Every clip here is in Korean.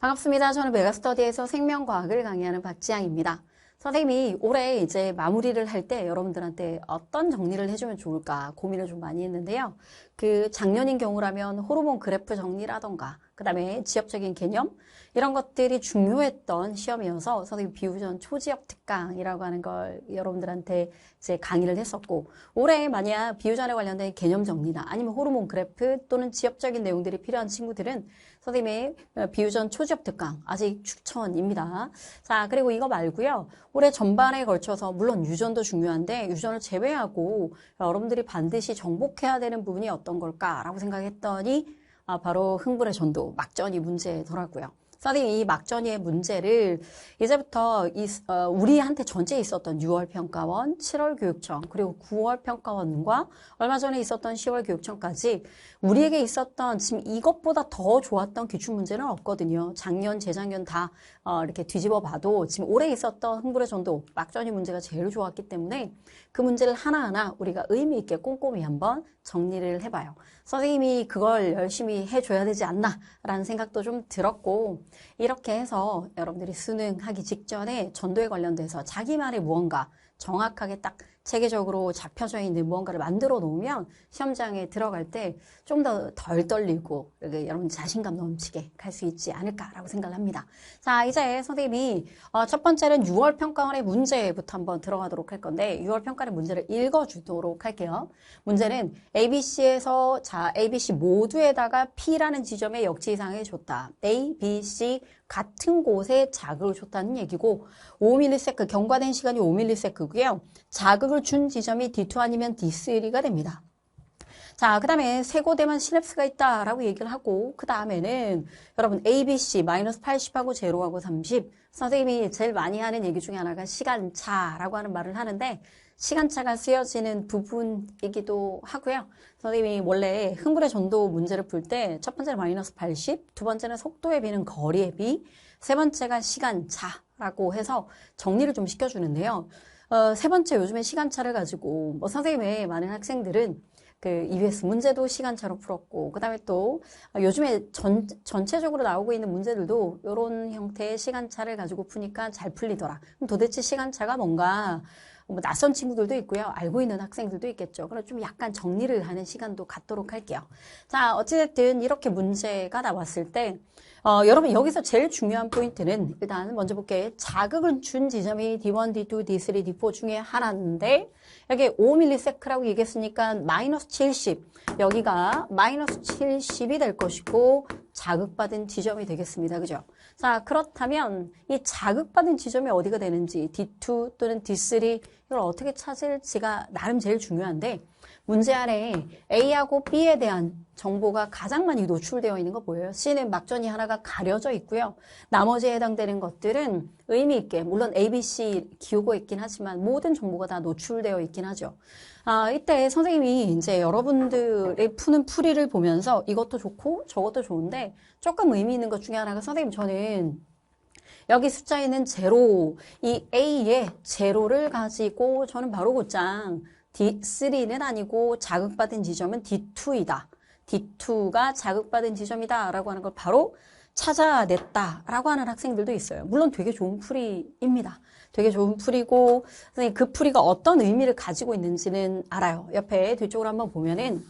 반갑습니다. 저는 메가스터디에서 생명과학을 강의하는 박지향입니다. 선생님이 올해 이제 마무리를 할 때 여러분들한테 어떤 정리를 해주면 좋을까 고민을 좀 많이 했는데요. 그 작년인 경우라면 호르몬 그래프 정리라던가 그 다음에 지역적인 개념 이런 것들이 중요했던 시험이어서 선생님 비유전 초지역 특강이라고 하는 걸 여러분들한테 이제 강의를 했었고, 올해 만약 비유전에 관련된 개념 정리나 아니면 호르몬 그래프 또는 지역적인 내용들이 필요한 친구들은 선생님의 비유전 초지역 특강 아직 추천입니다. 자, 그리고 이거 말고요. 올해 전반에 걸쳐서 물론 유전도 중요한데 유전을 제외하고 여러분들이 반드시 정복해야 되는 부분이 어떤 걸까라고 생각했더니 바로 흥분의 전도, 막전이 문제더라고요. 선생님이 이 막전이의 문제를 이제부터 우리한테 전체에 있었던 6월 평가원, 7월 교육청, 그리고 9월 평가원과 얼마 전에 있었던 10월 교육청까지 우리에게 있었던 지금 이것보다 더 좋았던 기출문제는 없거든요. 작년, 재작년 다 이렇게 뒤집어 봐도 지금 올해 있었던 흥분의 전도, 막전이 문제가 제일 좋았기 때문에 그 문제를 하나하나 우리가 의미 있게 꼼꼼히 한번 정리를 해봐요. 선생님이 그걸 열심히 해줘야 되지 않나라는 생각도 좀 들었고, 이렇게 해서 여러분들이 수능하기 직전에 전도에 관련돼서 자기만의 무언가 정확하게 딱 체계적으로 잡혀져 있는 무언가를 만들어 놓으면 시험장에 들어갈 때 좀 더 덜 떨리고 여러분 자신감 넘치게 갈 수 있지 않을까라고 생각을 합니다. 자, 이제 선생님이 첫 번째는 6월 평가원의 문제부터 한번 들어가도록 할 건데, 6월 평가원의 문제를 읽어주도록 할게요. 문제는 ABC에서 ABC 모두에다가 P라는 지점에 역지 이상을 줬다. A, B, C 같은 곳에 자극을 줬다는 얘기고 5ms 경과된 시간이 5ms고요. 자극을 준 지점이 D2 아니면 D3가 됩니다. 자, 그 다음에 세 곳에만 시냅스가 있다라고 얘기를 하고, 그 다음에는 여러분 ABC 마이너스 80하고 제로하고 30, 선생님이 제일 많이 하는 얘기 중에 하나가 시간차라고 하는 말을 하는데, 시간차가 쓰여지는 부분이기도 하고요. 선생님이 원래 흥분의 전도 문제를 풀 때 첫 번째는 마이너스 80, 두 번째는 속도에 비는 거리에 비, 세 번째가 시간차라고 해서 정리를 좀 시켜주는데요. 세 번째 요즘에 시간차를 가지고 선생님의 많은 학생들은 그 EBS 문제도 시간차로 풀었고, 그 다음에 또 요즘에 전체적으로 나오고 있는 문제들도 이런 형태의 시간차를 가지고 푸니까 잘 풀리더라. 그럼 도대체 시간차가 뭔가 뭐 낯선 친구들도 있고요. 알고 있는 학생들도 있겠죠. 그래서 좀 약간 정리를 하는 시간도 갖도록 할게요. 자, 어찌됐든 이렇게 문제가 나왔을 때 여러분 여기서 제일 중요한 포인트는 일단 먼저 볼게요. 자극을 준 지점이 D1, D2, D3, D4 중에 하나인데 여기 5ms라고 얘기했으니까 마이너스 70, 여기가 마이너스 70이 될 것이고 자극받은 지점이 되겠습니다. 그죠? 자, 그렇다면 이 자극받은 지점이 어디가 되는지 D2 또는 D3 이걸 어떻게 찾을지가 나름 제일 중요한데, 문제 안에 A하고 B에 대한 정보가 가장 많이 노출되어 있는 거 보여요. C는 막전이 하나가 가려져 있고요. 나머지에 해당되는 것들은 의미 있게, 물론 A, B, C 기우고 있긴 하지만 모든 정보가 다 노출되어 있긴 하죠. 이때 선생님이 이제 여러분들의 푸는 풀이를 보면서 이것도 좋고 저것도 좋은데 조금 의미 있는 것 중에 하나가, 선생님 저는 여기 숫자에는 제로, 이 A에 제로를 가지고 저는 바로 곧장 D3는 아니고 자극받은 지점은 D2이다. D2가 자극받은 지점이다 라고 하는 걸 바로 찾아냈다 라고 하는 학생들도 있어요. 물론 되게 좋은 풀이입니다. 되게 좋은 풀이고, 선생님 그 풀이가 어떤 의미를 가지고 있는지는 알아요. 옆에 뒤쪽으로 한번 보면은,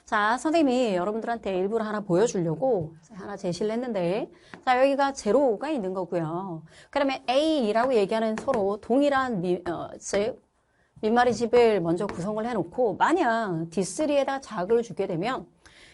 자, 선생님이 여러분들한테 일부러 하나 보여주려고 하나 제시를 했는데, 자, 여기가 제로가 있는 거고요. 그러면 A라고 얘기하는 서로 동일한 민마리 집을 먼저 구성을 해놓고, 만약 D3에다 자극을 주게 되면,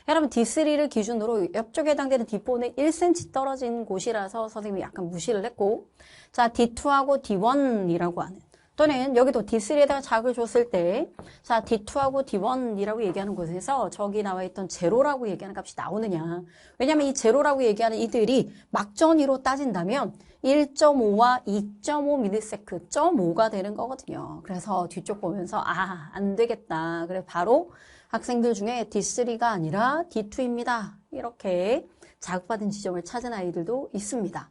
여러분 D3를 기준으로 옆쪽에 해당되는 D4는 1cm 떨어진 곳이라서 선생님이 약간 무시를 했고, 자, D2하고 D1이라고 하는, 또는 여기도 D3에다가 자극을 줬을 때, 자, D2하고 D1이라고 얘기하는 곳에서 저기 나와 있던 제로라고 얘기하는 값이 나오느냐. 왜냐면 이 제로라고 얘기하는 이들이 막전이로 따진다면 1.5와 2.5ms, 0.5가 되는 거거든요. 그래서 뒤쪽 보면서 안 되겠다. 그래서 바로 학생들 중에 D3가 아니라 D2입니다. 이렇게 자극받은 지점을 찾은 아이들도 있습니다.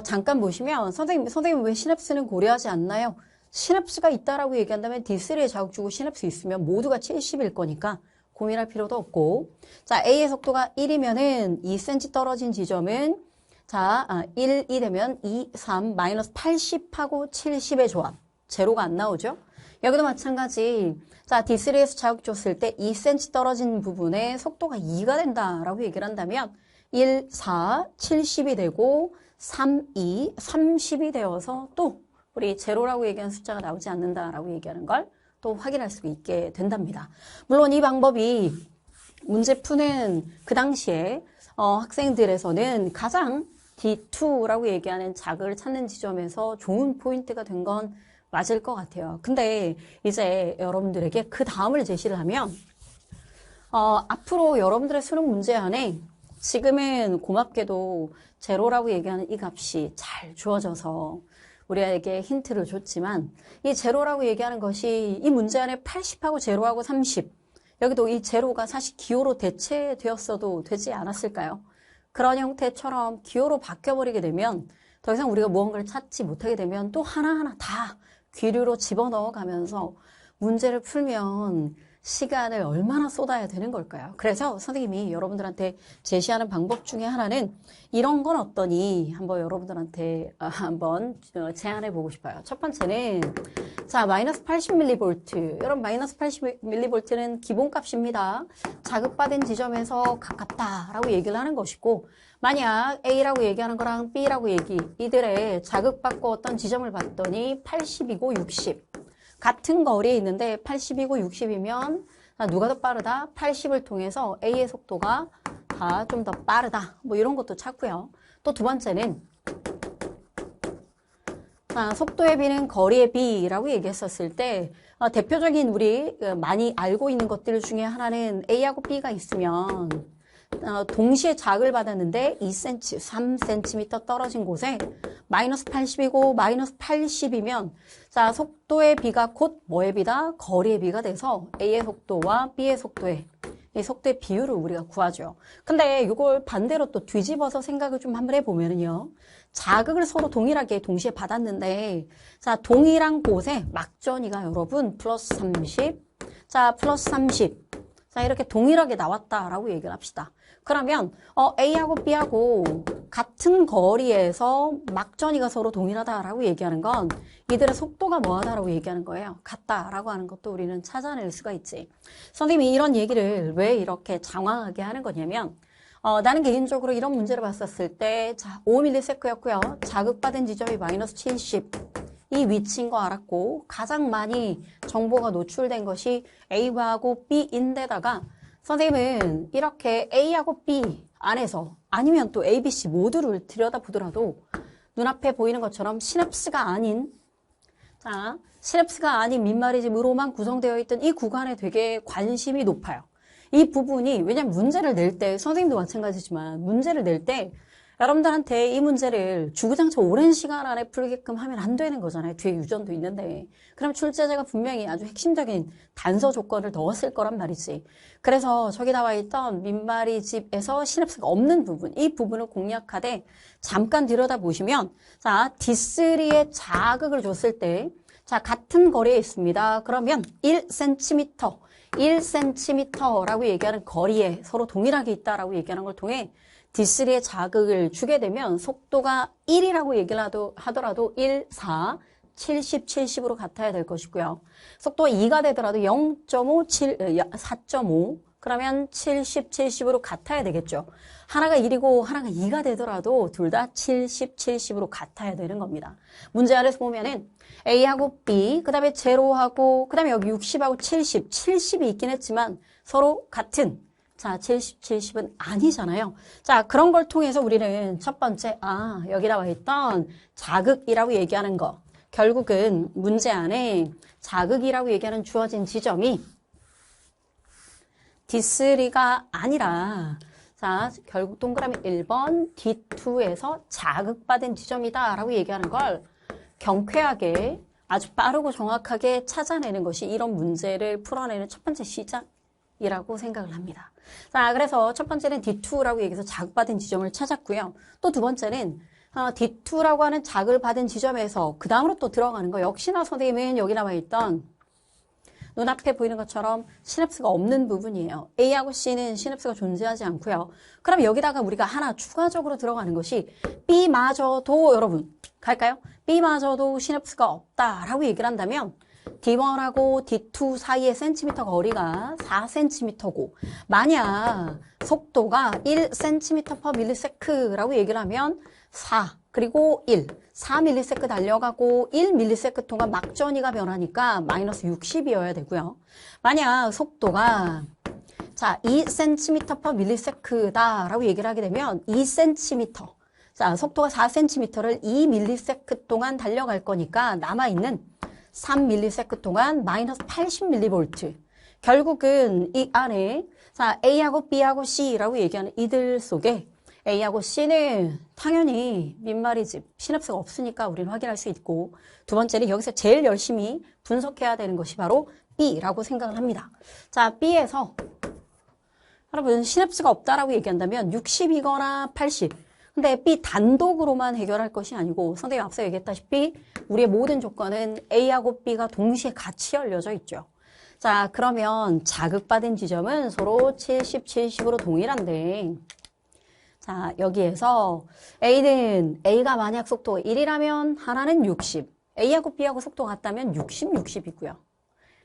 잠깐 보시면 선생님 왜 시냅스는 고려하지 않나요? 시냅스가 있다라고 얘기한다면 D3에 자극 주고 시냅스 있으면 모두가 70일 거니까 고민할 필요도 없고, 자, A의 속도가 1이면은 2cm 떨어진 지점은 자, 1, 2 되면 2, 3, 마이너스 80하고 70의 조합. 제로가 안 나오죠? 여기도 마찬가지. 자, D3에서 자극 줬을 때 2cm 떨어진 부분에 속도가 2가 된다라고 얘기를 한다면 1, 4, 70이 되고 3, 2, 30이 되어서 또 우리 제로라고 얘기하는 숫자가 나오지 않는다라고 얘기하는 걸 또 확인할 수 있게 된답니다. 물론 이 방법이 문제 푸는 그 당시에 학생들에서는 가장 D2라고 얘기하는 자극을 찾는 지점에서 좋은 포인트가 된 건 맞을 것 같아요. 근데 이제 여러분들에게 그 다음을 제시를 하면 앞으로 여러분들의 수능 문제안에 지금은 고맙게도 제로라고 얘기하는 이 값이 잘 주어져서 우리에게 힌트를 줬지만 이 제로라고 얘기하는 것이 이 문제안에 80하고 제로하고 30 여기도 이 제로가 사실 기호로 대체되었어도 되지 않았을까요? 그런 형태처럼 기호로 바뀌어버리게 되면 더 이상 우리가 무언가를 찾지 못하게 되면 또 하나하나 다 귀류로 집어넣어가면서 문제를 풀면 시간을 얼마나 쏟아야 되는 걸까요? 그래서 선생님이 여러분들한테 제시하는 방법 중에 하나는 이런 건 어떠니? 한번 여러분들한테 한번 제안해 보고 싶어요. 첫 번째는 자, 마이너스 80mV. 여러분 마이너스 80mV는 기본값입니다. 자극받은 지점에서 가깝다라고 얘기를 하는 것이고 만약 A라고 얘기하는 거랑 B라고 이들의 자극받고 어떤 지점을 봤더니 80이고 60. 같은 거리에 있는데 80이고 60이면 누가 더 빠르다? 80을 통해서 A의 속도가 다 좀 더 빠르다. 뭐 이런 것도 찾고요. 또 두 번째는 속도의 B는 거리의 B라고 얘기했었을 때 대표적인 우리 많이 알고 있는 것들 중에 하나는 A하고 B가 있으면 동시에 자극을 받았는데 2cm, 3cm 떨어진 곳에 마이너스 80이고 마이너스 80이면 자 속도의 B가 곧 뭐의 B다? 거리의 B가 돼서 A의 속도와 B의 속도의 이 속도의 비율을 우리가 구하죠. 근데 이걸 반대로 또 뒤집어서 생각을 좀 한번 해보면은요. 자극을 서로 동일하게 동시에 받았는데 자 동일한 곳에 막전이가 여러분 플러스 30, 자 플러스 30 자 이렇게 동일하게 나왔다라고 얘기를 합시다. 그러면 A하고 B하고 같은 거리에서 막전이가 서로 동일하다라고 얘기하는 건 이들의 속도가 뭐하다라고 얘기하는 거예요. 같다라고 하는 것도 우리는 찾아낼 수가 있지. 선생님이 이런 얘기를 왜 이렇게 장황하게 하는 거냐면 나는 개인적으로 이런 문제를 봤었을 때 자 5ms였고요. 자극받은 지점이 마이너스 70. 이 위치인 거 알았고 가장 많이 정보가 노출된 것이 A하고 B인데다가 선생님은 이렇게 A하고 B 안에서 아니면 또 A, B, C 모두를 들여다보더라도 눈앞에 보이는 것처럼 시냅스가 아닌 민마리즘으로만 구성되어 있던 이 구간에 되게 관심이 높아요. 이 부분이 왜냐면 문제를 낼 때 선생님도 마찬가지지만 문제를 낼 때 여러분들한테 이 문제를 주구장창 오랜 시간 안에 풀게끔 하면 안 되는 거잖아요. 뒤에 유전도 있는데. 그럼 출제자가 분명히 아주 핵심적인 단서 조건을 넣었을 거란 말이지. 그래서 저기 나와 있던 민마리집에서 시냅스가 없는 부분, 이 부분을 공략하되 잠깐 들여다보시면 자, D3의 자극을 줬을 때 자, 같은 거리에 있습니다. 그러면 1cm라고 얘기하는 거리에 서로 동일하게 있다라고 얘기하는 걸 통해 D3의 자극을 주게 되면 속도가 1이라고 얘기를 하더라도 1, 4, 70, 70으로 같아야 될 것이고요. 속도가 2가 되더라도 0.5, 4.5 그러면 70, 70으로 같아야 되겠죠. 하나가 1이고 하나가 2가 되더라도 둘 다 70, 70으로 같아야 되는 겁니다. 문제 아래서 보면은 A하고 B, 그 다음에 제로하고 그 다음에 여기 60하고 70, 70이 있긴 했지만 서로 같은 자, 70, 70은 아니잖아요. 자, 그런 걸 통해서 우리는 첫 번째, 여기 나와 있던 자극이라고 얘기하는 거. 결국은 문제 안에 자극이라고 얘기하는 주어진 지점이 D3가 아니라, 자, 결국 동그라미 1번 D2에서 자극받은 지점이다 라고 얘기하는 걸 경쾌하게 아주 빠르고 정확하게 찾아내는 것이 이런 문제를 풀어내는 첫 번째 시작이라고 생각을 합니다. 자, 그래서 첫 번째는 D2라고 얘기해서 자극받은 지점을 찾았고요. 또 두 번째는 D2라고 하는 자극을 받은 지점에서 그 다음으로 또 들어가는 거 역시나 선생님은 여기 나와 있던 눈앞에 보이는 것처럼 시냅스가 없는 부분이에요. A하고 C는 시냅스가 존재하지 않고요. 그럼 여기다가 우리가 하나 추가적으로 들어가는 것이 B마저도 여러분 갈까요? B마저도 시냅스가 없다라고 얘기를 한다면 D1하고 D2 사이의 센티미터 거리가 4cm고 만약 속도가 1cm/ms라고 얘기를 하면 4 그리고 1 4ms 달려가고 1ms 동안 막전이가 변하니까 마이너스 60이어야 되고요. 만약 속도가 자 2cm/ms다라고 얘기를 하게 되면 2cm 자 속도가 4cm를 2ms 동안 달려갈 거니까 남아있는 3ms 동안 마이너스 80mV 결국은 이 안에 자 A하고 B하고 C라고 얘기하는 이들 속에 A하고 C는 당연히 민말이지 시냅스가 없으니까 우리는 확인할 수 있고 두 번째는 여기서 제일 열심히 분석해야 되는 것이 바로 B라고 생각을 합니다. 자 B에서 여러분 시냅스가 없다라고 얘기한다면 60이거나 80 근데 B 단독으로만 해결할 것이 아니고 선생님이 앞서 얘기했다시피 우리의 모든 조건은 A하고 B가 동시에 같이 열려져 있죠. 자 그러면 자극받은 지점은 서로 70, 70으로 동일한데 자 여기에서 A가 만약 속도가 1이라면 하나는 60 A하고 B하고 속도가 같다면 60, 60이고요.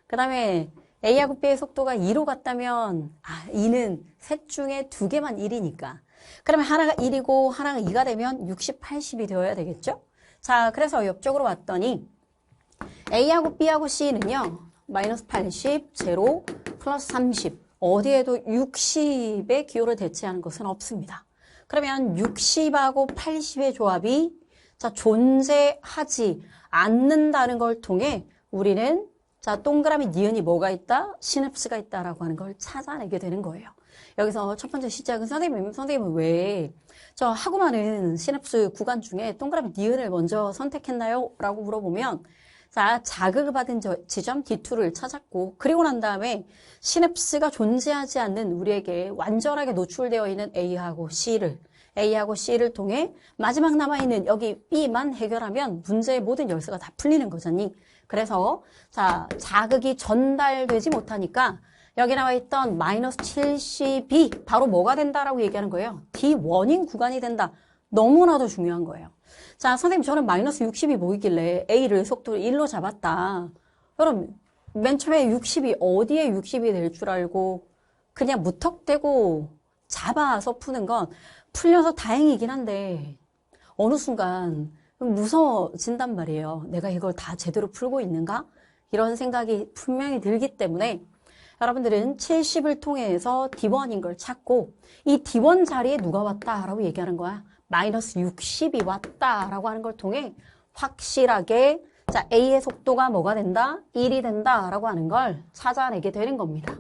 그 다음에 A하고 B의 속도가 2로 같다면 2는 셋 중에 두 개만 1이니까 그러면 하나가 1이고 하나가 2가 되면 60, 80이 되어야 되겠죠? 자 그래서 옆쪽으로 왔더니 A하고 B하고 C는요 마이너스 80, 0, 플러스 30 어디에도 60의 기호를 대체하는 것은 없습니다. 그러면 60하고 80의 조합이 자 존재하지 않는다는 걸 통해 우리는 자 동그라미 니은이 뭐가 있다? 시냅스가 있다라고 하는 걸 찾아내게 되는 거예요. 여기서 첫 번째 시작은 선생님은 왜 저 하고 많은 시냅스 구간 중에 동그라미 니은을 먼저 선택했나요? 라고 물어보면 자 자극을 받은 지점 D2를 찾았고 그리고 난 다음에 시냅스가 존재하지 않는 우리에게 완전하게 노출되어 있는 A하고 C를 통해 마지막 남아있는 여기 B만 해결하면 문제의 모든 열쇠가 다 풀리는 거잖니. 그래서 자 자극이 전달되지 못하니까 여기 나와 있던 마이너스 70이 바로 뭐가 된다라고 얘기하는 거예요. D1인 구간이 된다. 너무나도 중요한 거예요. 자, 선생님 저는 마이너스 60이 보이길래 A를 속도를 1로 잡았다. 여러분 맨 처음에 60이 어디에 60이 될 줄 알고 그냥 무턱대고 잡아서 푸는 건 풀려서 다행이긴 한데 어느 순간 무서워진단 말이에요. 내가 이걸 다 제대로 풀고 있는가? 이런 생각이 분명히 들기 때문에 여러분들은 70을 통해서 D1인 걸 찾고 이 D1 자리에 누가 왔다라고 얘기하는 거야. 마이너스 60이 왔다라고 하는 걸 통해 확실하게 자 A의 속도가 뭐가 된다? 1이 된다라고 하는 걸 찾아내게 되는 겁니다.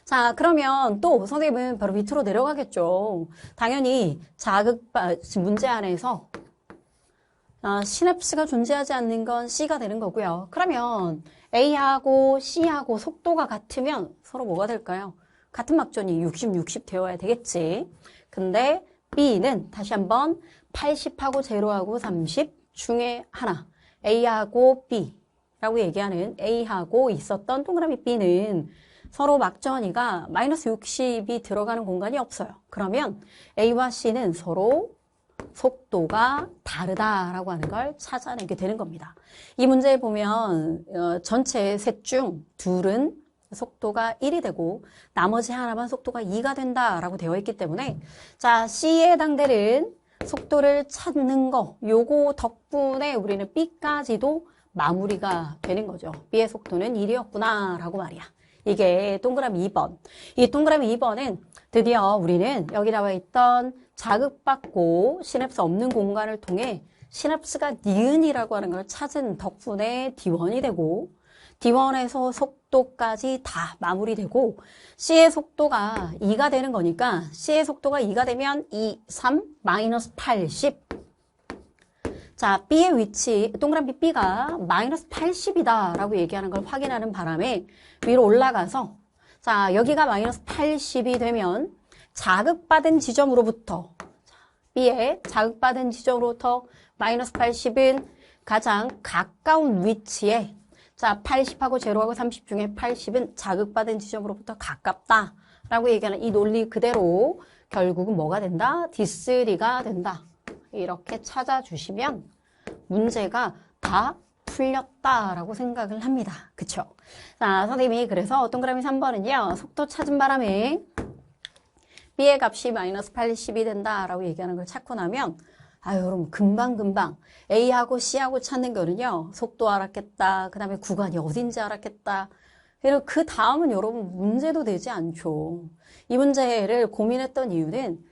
자 그러면 또 선생님은 바로 밑으로 내려가겠죠. 당연히 문제 안에서 시냅스가 존재하지 않는 건 C가 되는 거고요. 그러면 A하고 C하고 속도가 같으면 서로 뭐가 될까요? 같은 막전이 60, 60 되어야 되겠지. 근데 B는 다시 한번 80하고 0하고 30 중에 하나 A하고 B라고 얘기하는 A하고 있었던 동그라미 B는 서로 막전이가 마이너스 60이 들어가는 공간이 없어요. 그러면 A와 C는 서로 속도가 다르다라고 하는 걸 찾아내게 되는 겁니다. 이 문제에 보면 전체 셋 중 둘은 속도가 1이 되고 나머지 하나만 속도가 2가 된다라고 되어 있기 때문에 자 C에 해당되는 속도를 찾는 거 요거 덕분에 우리는 B까지도 마무리가 되는 거죠. B의 속도는 1이었구나 라고 말이야. 이게 동그라미 2번. 이 동그라미 2번은 드디어 우리는 여기 나와 있던 자극받고 시냅스 없는 공간을 통해 시냅스가 니은이라고 하는 걸 찾은 덕분에 D1이 되고 D1에서 속도까지 다 마무리되고 C의 속도가 2가 되는 거니까 C의 속도가 2가 되면 2, 3, 마이너스 80. 자, B의 위치, 동그라미 B가 마이너스 80이다 라고 얘기하는 걸 확인하는 바람에 위로 올라가서 자, 여기가 마이너스 80이 되면 자극받은 지점으로부터 B의 자극받은 지점으로부터 마이너스 80은 가장 가까운 위치에 자, 80하고 제로하고 30 중에 80은 자극받은 지점으로부터 가깝다라고 얘기하는 이 논리 그대로 결국은 뭐가 된다? D3가 된다. 이렇게 찾아주시면 문제가 다 풀렸다라고 생각을 합니다. 그쵸? 자, 선생님이 그래서 동그라미 3번은요. 속도 찾은 바람에 B의 값이 마이너스 80이 된다라고 얘기하는 걸 찾고 나면 아유, 여러분 금방금방 A하고 C하고 찾는 거는요. 속도 알았겠다. 그 다음에 구간이 어딘지 알았겠다. 그리고 그 다음은 여러분 문제도 되지 않죠. 이 문제를 고민했던 이유는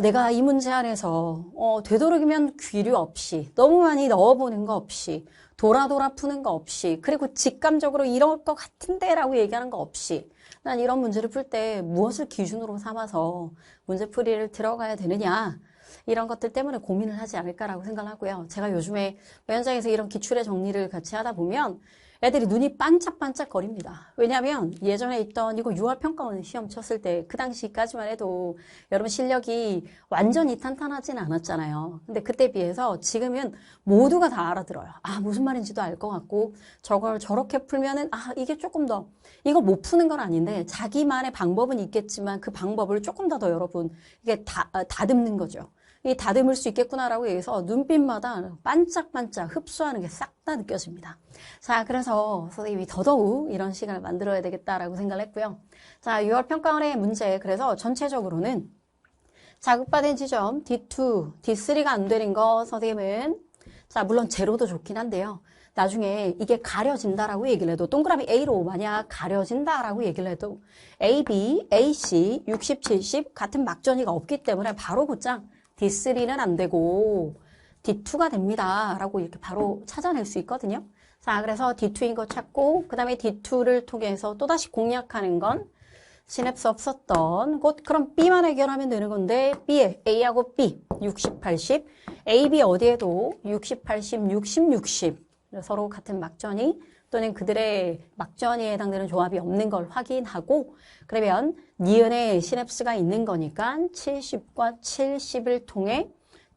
내가 이 문제 안에서 되도록이면 귀류 없이 너무 많이 넣어보는 거 없이 돌아 푸는 거 없이 그리고 직감적으로 이럴 것 같은데 라고 얘기하는 거 없이 난 이런 문제를 풀 때 무엇을 기준으로 삼아서 문제풀이를 들어가야 되느냐 이런 것들 때문에 고민을 하지 않을까라고 생각을 하고요. 제가 요즘에 현장에서 이런 기출의 정리를 같이 하다 보면 애들이 눈이 반짝반짝 거립니다. 왜냐하면 예전에 있던 이거 6월 평가원 시험 쳤을 때 그 당시까지만 해도 여러분 실력이 완전히 탄탄하진 않았잖아요. 근데 그때 비해서 지금은 모두가 다 알아들어요. 무슨 말인지도 알 것 같고 저걸 저렇게 풀면은 이게 조금 더 이거 못 푸는 건 아닌데 자기만의 방법은 있겠지만 그 방법을 조금 더 여러분 이게 다듬는 거죠. 이 다듬을 수 있겠구나라고 해서 눈빛마다 반짝반짝 흡수하는 게 싹 다 느껴집니다. 자, 그래서 선생님이 더더욱 이런 시간을 만들어야 되겠다라고 생각을 했고요. 자, 6월 평가원의 문제 그래서 전체적으로는 자극받은 지점 D2, D3가 안 되는 거 선생님은 자, 물론 제로도 좋긴 한데요. 나중에 이게 가려진다라고 얘기를 해도 동그라미 A로 만약 가려진다라고 얘기를 해도 A, B, A, C, 60, 70 같은 막전이가 없기 때문에 바로 곧장 D3는 안 되고 D2가 됩니다. 라고 이렇게 바로 찾아낼 수 있거든요. 자, 그래서 D2인 거 찾고 그 다음에 D2를 통해서 또다시 공략하는 건 시냅스 없었던 곧 그럼 B만 해결하면 되는 건데 B에 A하고 B 60, 80 A, B 어디에도 60, 80, 60, 60 서로 같은 막전이 또는 그들의 막전이에 해당되는 조합이 없는 걸 확인하고 그러면 니은에 시냅스가 있는 거니까 70과 70을 통해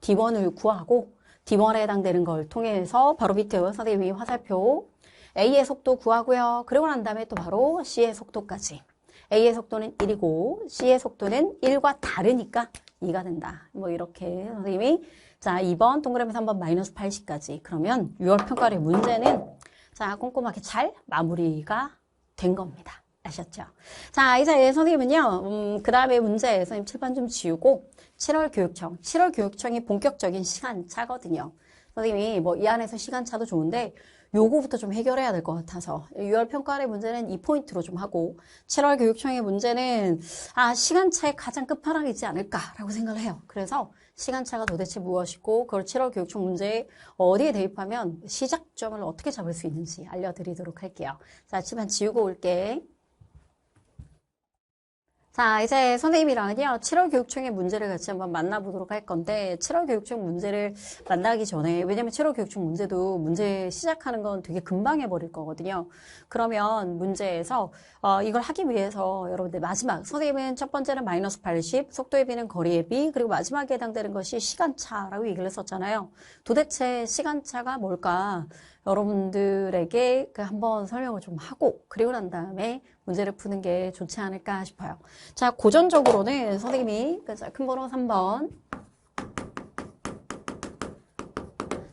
D1을 구하고 D1에 해당되는 걸 통해서 바로 밑에 선생님이 화살표 A의 속도 구하고요. 그러고 난 다음에 또 바로 C의 속도까지. A의 속도는 1이고 C의 속도는 1과 다르니까 2가 된다. 뭐 이렇게 선생님이 자 2번 동그라미 3번 마이너스 80까지 그러면 6월 평가의 문제는 자 꼼꼼하게 잘 마무리가 된 겁니다. 아셨죠? 자, 이제 선생님은요, 그 다음에 문제 선생님 칠판 좀 지우고 7월 교육청이 본격적인 시간차거든요. 선생님이 뭐 이 안에서 시간차도 좋은데 요거부터 좀 해결해야 될 것 같아서 6월 평가의 문제는 이 포인트로 좀 하고 7월 교육청의 문제는 시간차의 가장 끝판왕이지 않을까라고 생각을 해요. 그래서 시간차가 도대체 무엇이고 그걸 7월 교육청 문제에 어디에 대입하면 시작점을 어떻게 잡을 수 있는지 알려드리도록 할게요. 자, 칠판 지우고 올게. 자, 이제 선생님이랑은요, 7월 교육청의 문제를 같이 한번 만나보도록 할 건데, 7월 교육청 문제를 만나기 전에, 왜냐면 7월 교육청 문제도 문제 시작하는 건 되게 금방 해버릴 거거든요. 그러면 문제에서, 이걸 하기 위해서 여러분들 마지막, 선생님은 첫 번째는 마이너스 80, 속도의 비는 거리의 비, 그리고 마지막에 해당되는 것이 시간차라고 얘기를 했었잖아요. 도대체 시간차가 뭘까? 여러분들에게 한번 설명을 좀 하고 그리고 난 다음에 문제를 푸는 게 좋지 않을까 싶어요. 자, 고전적으로는 선생님이 큰 번호 3번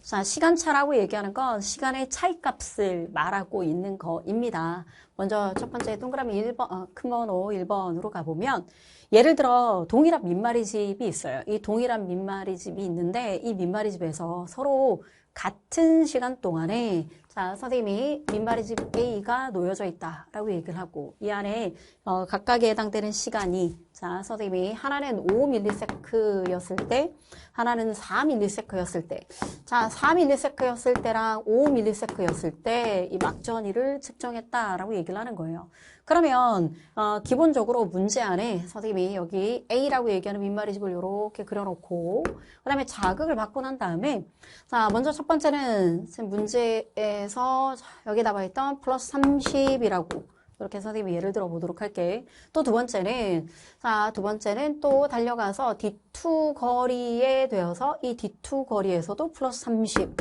자, 시간차라고 얘기하는 건 시간의 차이값을 말하고 있는 거입니다. 먼저 첫 번째 동그라미 1번, 큰 번호 1번으로 가보면 예를 들어 동일한 민마리 집이 있어요. 이 동일한 민마리 집이 있는데 이 민마리 집에서 서로 같은 시간 동안에 자 선생님이 민마리 집 A가 놓여져 있다라고 얘기를 하고 이 안에 각각에 해당되는 시간이 자 선생님이 하나는 5ms였을 때 하나는 4ms였을 때 자 4ms였을 때랑 5ms였을 때 이 막전이를 측정했다라고 얘기를 하는 거예요. 그러면 기본적으로 문제 안에 선생님이 여기 A라고 얘기하는 민마리 집을 이렇게 그려놓고 그 다음에 자극을 받고 난 다음에 자 먼저 첫 번째는 문제에서 여기 나와 있던 플러스 30이라고 이렇게 선생님이 예를 들어 보도록 할게. 또 두 번째는 또 달려가서 D2 거리에 되어서 이 D2 거리에서도 플러스 30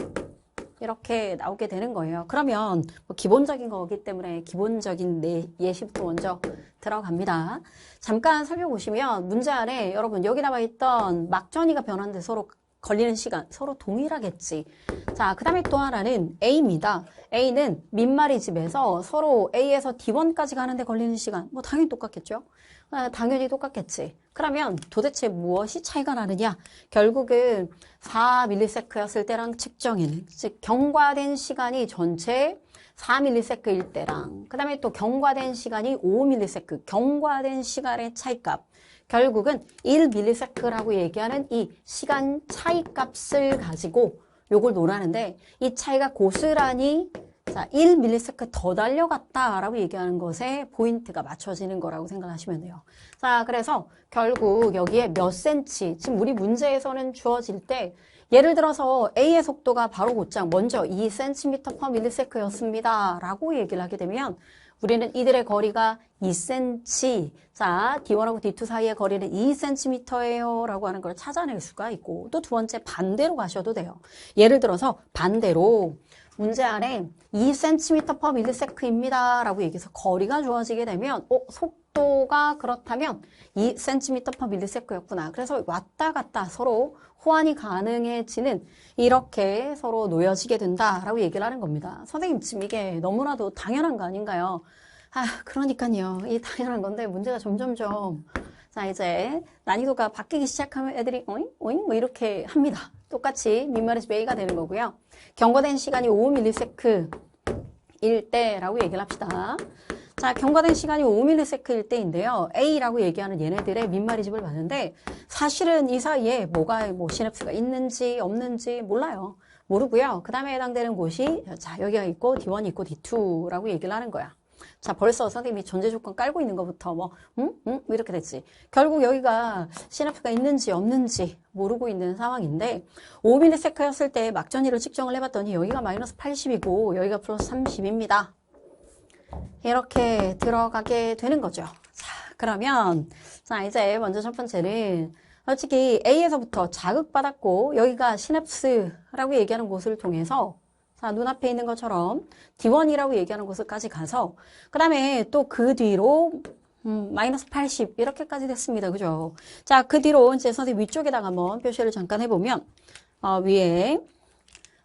이렇게 나오게 되는 거예요. 그러면 뭐 기본적인 거기 때문에 기본적인 예시부터 먼저 들어갑니다. 잠깐 살펴보시면 문제 안에 여러분 여기 나와 있던 막전이가 변하는데 서로 걸리는 시간 서로 동일하겠지. 자, 그 다음에 또 하나는 A입니다. A는 민말이 집에서 서로 A에서 D1까지 가는데 걸리는 시간 뭐 당연히 똑같겠죠. 당연히 똑같겠지. 그러면 도대체 무엇이 차이가 나느냐? 결국은 4ms였을 때랑 측정에는 즉 경과된 시간이 전체 4ms일 때랑 그 다음에 또 경과된 시간이 5ms 경과된 시간의 차이값 결국은 1ms라고 얘기하는 이 시간 차이값을 가지고 요걸 논하는데 이 차이가 고스란히 자, 1ms 더 달려갔다라고 얘기하는 것에 포인트가 맞춰지는 거라고 생각하시면 돼요. 자, 그래서 결국 여기에 몇 센치, 지금 우리 문제에서는 주어질 때 예를 들어서 A의 속도가 바로 곧장 먼저 2cm/ms였습니다. 라고 얘기를 하게 되면 우리는 이들의 거리가 2cm, 자, D1하고 D2 사이의 거리는 2cm예요. 라고 하는 걸 찾아낼 수가 있고 또 두 번째 반대로 가셔도 돼요. 예를 들어서 반대로 문제 안에 2cm/ms입니다. 라고 얘기해서 거리가 주어지게 되면 속도가 그렇다면 2cm/ms였구나. 그래서 왔다 갔다 서로 호환이 가능해지는 이렇게 서로 놓여지게 된다라고 얘기를 하는 겁니다. 선생님 지금 이게 너무나도 당연한 거 아닌가요? 그러니까요. 이 당연한 건데 문제가 점점점 자 이제 난이도가 바뀌기 시작하면 애들이 오잉? 오잉? 뭐 이렇게 합니다. 똑같이 민말의 집 A가 되는 거고요. 경과된 시간이 5ms일 때라고 얘기를 합시다. 자, 경과된 시간이 5ms일 때인데요. A라고 얘기하는 얘네들의 민말의 집을 봤는데 사실은 이 사이에 뭐가 시냅스가 있는지 없는지 몰라요. 모르고요. 그 다음에 해당되는 곳이 자 여기가 있고 D1이 있고 D2라고 얘기를 하는 거야. 자, 벌써 선생님이 전제 조건 깔고 있는 것부터 뭐 이렇게 됐지. 결국 여기가 시냅스가 있는지 없는지 모르고 있는 상황인데 5ms였을 때 막전이를 측정을 해봤더니 여기가 마이너스 80이고 여기가 플러스 30입니다. 이렇게 들어가게 되는 거죠. 자, 그러면 자 이제 먼저 첫 번째는 솔직히 A에서부터 자극받았고 여기가 시냅스라고 얘기하는 곳을 통해서 자, 눈앞에 있는 것처럼 D1이라고 얘기하는 곳까지 가서 그 다음에 또 그 뒤로 마이너스 80 이렇게까지 됐습니다. 그죠? 자, 그 뒤로 이제 선생님 위쪽에다가 한번 표시를 잠깐 해보면 위에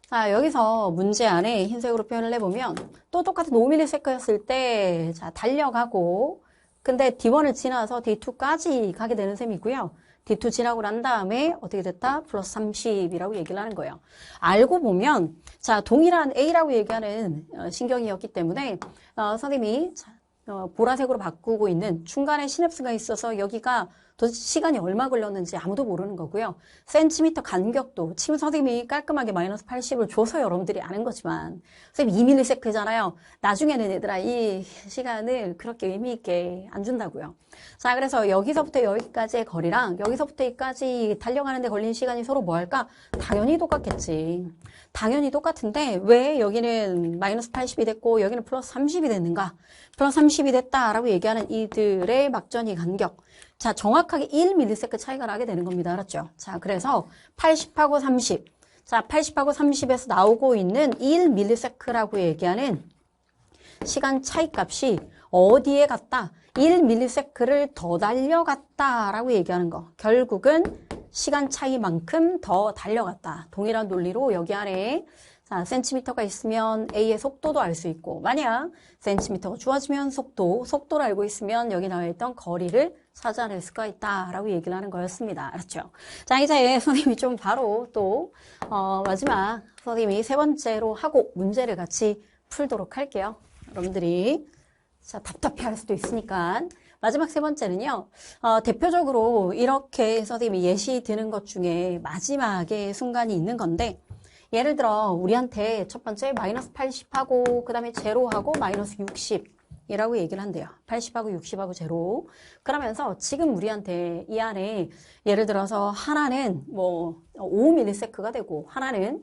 자, 여기서 문제 안에 흰색으로 표현을 해보면 또 똑같은 5ms였을 때 자, 달려가고 근데 D1을 지나서 D2까지 가게 되는 셈이고요. D2 지나고 난 다음에 어떻게 됐다? 플러스 30이라고 얘기를 하는 거예요. 알고 보면 자 동일한 A라고 얘기하는 신경이었기 때문에 선생님이 보라색으로 바꾸고 있는 중간에 시냅스가 있어서 여기가 도대체 시간이 얼마 걸렸는지 아무도 모르는 거고요. 센티미터 간격도 지금 선생님이 깔끔하게 마이너스 80을 줘서 여러분들이 아는 거지만 선생님 2ms잖아요. 나중에는 얘들아 이 시간을 그렇게 의미 있게 안 준다고요. 자, 그래서 여기서부터 여기까지의 거리랑 여기서부터 여기까지 달려가는데 걸린 시간이 서로 뭐 할까? 당연히 똑같겠지. 당연히 똑같은데 왜 여기는 마이너스 80이 됐고 여기는 플러스 30이 됐는가? 플러스 30이 됐다라고 얘기하는 이들의 막전이 간격. 자, 정확하게 1ms 차이가 나게 되는 겁니다. 알았죠? 자, 그래서 80하고 30. 자, 80하고 30에서 나오고 있는 1ms라고 얘기하는 시간 차이 값이 어디에 갔다? 1ms를 더 달려갔다라고 얘기하는 거. 결국은 시간 차이만큼 더 달려갔다. 동일한 논리로 여기 안에 자, 센티미터가 있으면 A의 속도도 알 수 있고 만약 센티미터가 주어지면 속도를 알고 있으면 여기 나와 있던 거리를 찾아낼 수가 있다라고 얘기를 하는 거였습니다. 알았죠? 자, 이제 선생님이 좀 바로 또 마지막 선생님이 세 번째로 하고 문제를 같이 풀도록 할게요. 여러분들이 자, 답답해할 수도 있으니까 마지막 세 번째는요. 대표적으로 이렇게 선생님이 예시 드는 것 중에 마지막에 순간이 있는 건데 예를 들어 우리한테 첫 번째 마이너스 80하고 그 다음에 제로하고 마이너스 60이라고 얘기를 한대요. 80하고 60하고 제로. 그러면서 지금 우리한테 이 안에 예를 들어서 하나는 뭐 5ms가 되고 하나는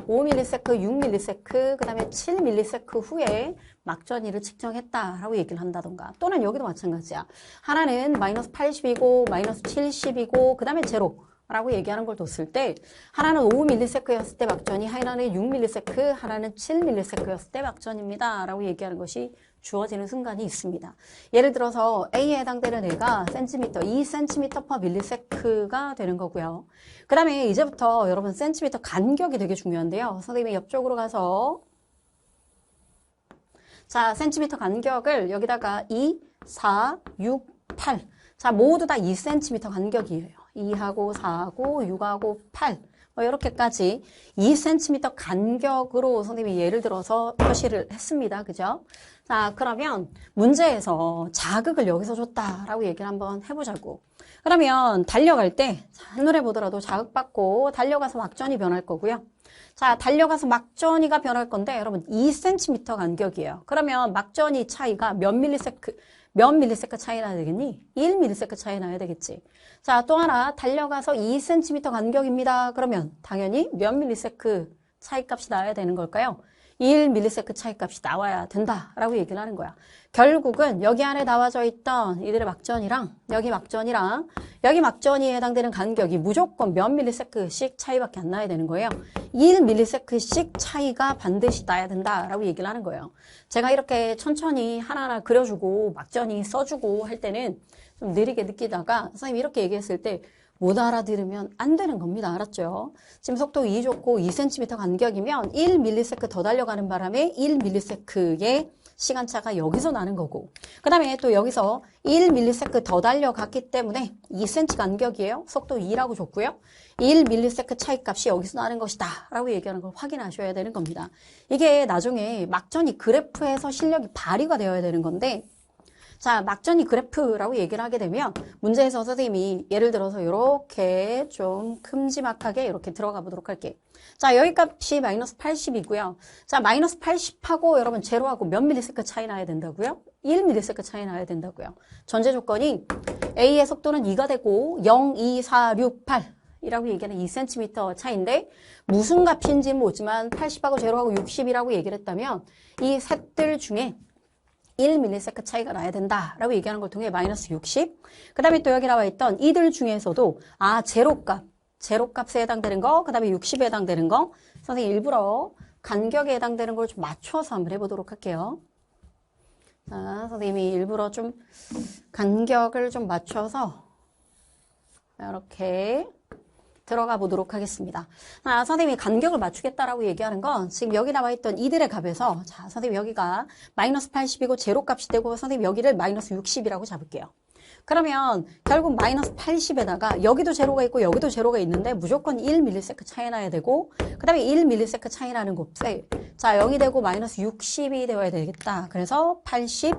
5ms, 6ms, 그 다음에 7ms 후에 막전이를 측정했다라고 얘기를 한다던가 또는 여기도 마찬가지야. 하나는 마이너스 80이고 마이너스 70이고 그 다음에 제로. 라고 얘기하는 걸 뒀을 때 하나는 5ms였을 때 막전이, 하나는 6ms, 하나는 7ms였을 때 막전입니다 라고 얘기하는 것이 주어지는 순간이 있습니다. 예를 들어서 A에 해당되는 애가 센티미터, 2cm/ms가 되는 거고요. 그 다음에 이제부터 여러분 센티미터 간격이 되게 중요한데요. 선생님이 옆쪽으로 가서 자, 센티미터 간격을 여기다가 2, 4, 6, 8. 자, 모두 다 2cm 간격이에요. 2하고 4하고 6하고 8. 뭐 이렇게까지 2cm 간격으로 선생님이 예를 들어서 표시를 했습니다. 그죠? 자, 그러면 문제에서 자극을 여기서 줬다라고 얘기를 한번 해보자고. 그러면 달려갈 때 한눈에 보더라도 자극받고 달려가서 막전이 변할 거고요. 자, 달려가서 막전이가 변할 건데 여러분 2cm 간격이에요. 그러면 막전이 차이가 몇 밀리세크 차이 나야 되겠니? 1mS 차이 나야 되겠지. 자, 또 하나 달려가서 2cm 간격입니다. 그러면 당연히 몇 밀리세크 차이 값이 나야 되는 걸까요? 1mS 차이 값이 나와야 된다라고 얘기를 하는 거야. 결국은 여기 안에 나와져 있던 이들의 막전이랑 여기 막전이 해당되는 간격이 무조건 몇 밀리세크씩 차이밖에 안 나야 되는 거예요. 1ms씩 차이가 반드시 나야 된다라고 얘기를 하는 거예요. 제가 이렇게 천천히 하나하나 그려주고 막전이 써주고 할 때는 좀 느리게 느끼다가 선생님이 이렇게 얘기했을 때 못 알아들으면 안 되는 겁니다. 알았죠? 지금 속도 2 줬고 2cm 간격이면 1ms 더 달려가는 바람에 1ms의 시간차가 여기서 나는 거고, 그 다음에 또 여기서 1ms 더 달려갔기 때문에 2cm 간격이에요. 속도 2라고 줬고요. 1ms 차이 값이 여기서 나는 것이다 라고 얘기하는 걸 확인하셔야 되는 겁니다. 이게 나중에 막전이 그래프에서 실력이 발휘가 되어야 되는 건데, 자, 막전이 그래프라고 얘기를 하게 되면 문제에서 선생님이 예를 들어서 이렇게 좀 큼지막하게 이렇게 들어가 보도록 할게요. 자, 여기 값이 마이너스 80이고요. 자, 마이너스 80하고 여러분 제로하고 몇 밀리세컨드 차이 나야 된다고요? 1mS 차이 나야 된다고요. 전제 조건이 A의 속도는 2가 되고 0, 2, 4, 6, 8 이라고 얘기하는 2cm 차이인데 무슨 값인지는 모르지만 80하고 제로하고 60이라고 얘기를 했다면 이 셋들 중에 1mS 차이가 나야 된다라고 얘기하는 걸 통해 마이너스 60. 그 다음에 또 여기 나와 있던 이들 중에서도 제로값에 해당되는 거, 그 다음에 60에 해당되는 거, 선생님 일부러 간격에 해당되는 걸 좀 맞춰서 한번 해보도록 할게요. 자, 선생님이 일부러 좀 간격을 좀 맞춰서 이렇게 들어가 보도록 하겠습니다. 자, 선생님이 간격을 맞추겠다라고 얘기하는 건 지금 여기 나와 있던 이들의 값에서 자, 선생님 여기가 마이너스 80이고 제로 값이 되고 선생님 여기를 마이너스 60이라고 잡을게요. 그러면 결국 마이너스 80에다가 여기도 제로가 있고 여기도 제로가 있는데 무조건 1mS 차이 나야 되고 그 다음에 1mS 차이 나는 곱셈 자, 0이 되고 마이너스 60이 되어야 되겠다. 그래서 80,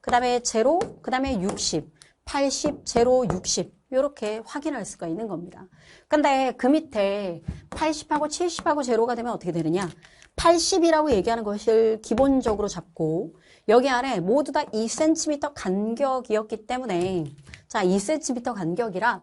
그 다음에 제로, 그 다음에 60, 80, 제로, 60 이렇게 확인할 수가 있는 겁니다. 근데 그 밑에 80하고 70하고 제로가 되면 어떻게 되느냐? 80이라고 얘기하는 것을 기본적으로 잡고 여기 안에 모두 다 2cm 간격이었기 때문에 자 2cm 간격이라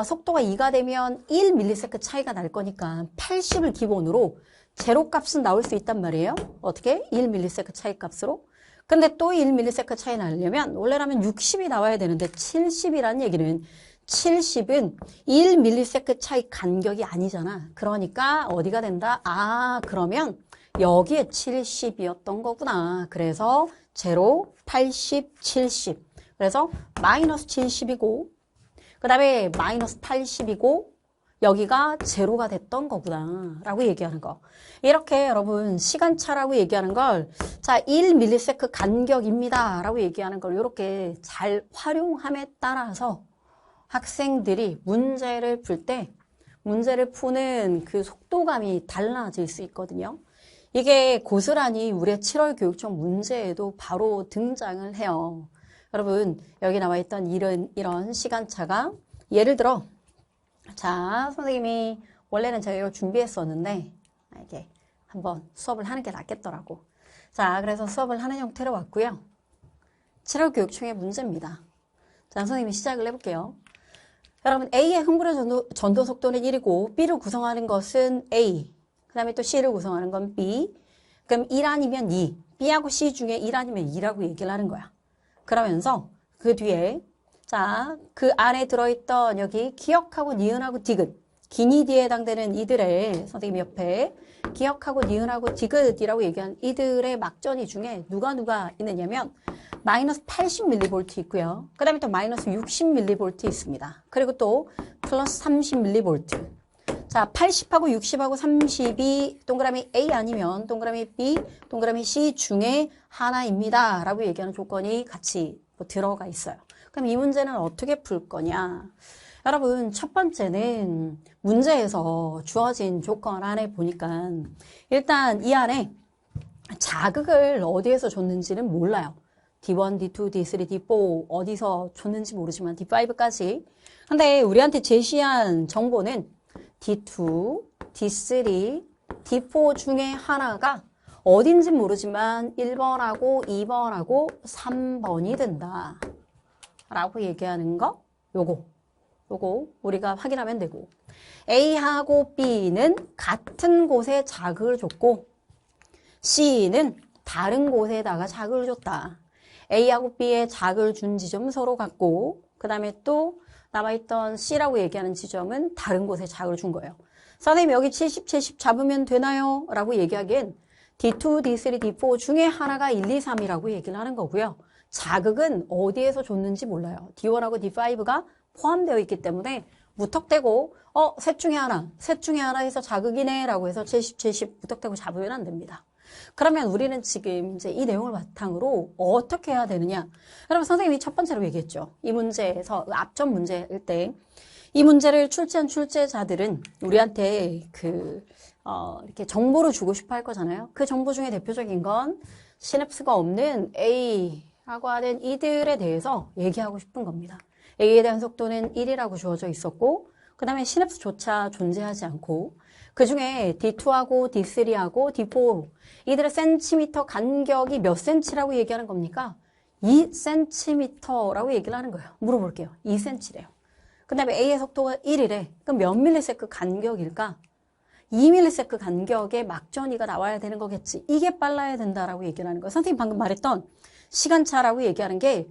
속도가 2가 되면 1ms 차이가 날 거니까 80을 기본으로 제로 값은 나올 수 있단 말이에요. 어떻게? 1ms 차이 값으로. 근데 또 1ms 차이 나려면 원래라면 60이 나와야 되는데 70이라는 얘기는 70은 1ms 차이 간격이 아니잖아. 그러니까 어디가 된다? 아, 그러면 여기에 70이었던 거구나. 그래서 제로, 80, 70. 그래서 마이너스 70이고 그 다음에 마이너스 80이고 여기가 제로가 됐던 거구나 라고 얘기하는 거. 이렇게 여러분 시간차라고 얘기하는 걸 자 1ms 간격입니다 라고 얘기하는 걸 이렇게 잘 활용함에 따라서 학생들이 문제를 풀 때 문제를 푸는 그 속도감이 달라질 수 있거든요. 이게 고스란히 우리의 7월 교육청 문제에도 바로 등장을 해요. 여러분 여기 나와 있던 이런 시간차가 예를 들어 자 선생님이 원래는 제가 이걸 준비했었는데 이게 한번 수업을 하는 게 낫겠더라고. 자 그래서 수업을 하는 형태로 왔고요. 7월 교육청의 문제입니다. 자 선생님이 시작을 해볼게요. 여러분 A의 흥분의 전도 속도는 1이고 B를 구성하는 것은 A 그 다음에 또 C를 구성하는 건 B 그럼 1 아니면 2 B하고 C 중에 1 아니면 2라고 얘기를 하는 거야. 그러면서 그 뒤에 자, 그 안에 들어있던 여기 기억하고 니은하고 디귿, 기니디에 해당되는 이들의 선생님 옆에 기억하고 니은하고 디귿이라고 얘기한 이들의 막전이 중에 누가 있느냐면 마이너스 80mV 있고요. 그 다음에 또 마이너스 60mV 있습니다. 그리고 또 플러스 30mV. 자, 80하고 60하고 30이 동그라미 A 아니면 동그라미 B, 동그라미 C 중에 하나입니다. 라고 얘기하는 조건이 같이 들어가 있어요. 그럼 이 문제는 어떻게 풀 거냐? 여러분, 첫 번째는 문제에서 주어진 조건 안에 보니까 일단 이 안에 자극을 어디에서 줬는지는 몰라요. D1, D2, D3, D4 어디서 줬는지 모르지만 D5까지. 근데 우리한테 제시한 정보는 D2, D3, D4 중에 하나가 어딘지 모르지만 1번하고 2번하고 3번이 된다. 라고 얘기하는 거, 요거 우리가 확인하면 되고. A하고 B는 같은 곳에 자극을 줬고 C는 다른 곳에다가 자극을 줬다. A하고 B에 자극을 준 지점 서로 같고 그 다음에 또 남아있던 C라고 얘기하는 지점은 다른 곳에 자극을 준 거예요. 선생님 여기 70, 70 잡으면 되나요? 라고 얘기하기엔 D2, D3, D4 중에 하나가 1, 2, 3이라고 얘기를 하는 거고요. 자극은 어디에서 줬는지 몰라요. D1하고 D5가 포함되어 있기 때문에 무턱대고 셋 중에 하나 해서 자극이네 라고 해서 70, 70 무턱대고 잡으면 안 됩니다. 그러면 우리는 지금 이제 이 내용을 바탕으로 어떻게 해야 되느냐? 여러분 선생님이 첫 번째로 얘기했죠. 이 문제에서 앞전 문제일 때 이 문제를 출제한 출제자들은 우리한테 이렇게 정보를 주고 싶어 할 거잖아요. 그 정보 중에 대표적인 건 시냅스가 없는 A라고 하는 이들에 대해서 얘기하고 싶은 겁니다. A에 대한 속도는 1이라고 주어져 있었고 그 다음에 시냅스조차 존재하지 않고 그 중에 D2하고 D3하고 D4 이들의 센티미터 간격이 몇 센치라고 얘기하는 겁니까? 2cm라고 얘기를 하는 거예요. 물어볼게요. 2cm래요. 그 다음에 A의 속도가 1이래. 그럼 몇 밀리세컨 간격일까? 2밀리세컨 간격의 막전이가 나와야 되는 거겠지. 이게 빨라야 된다라고 얘기를 하는 거예요. 선생님 방금 말했던 시간차라고 얘기하는 게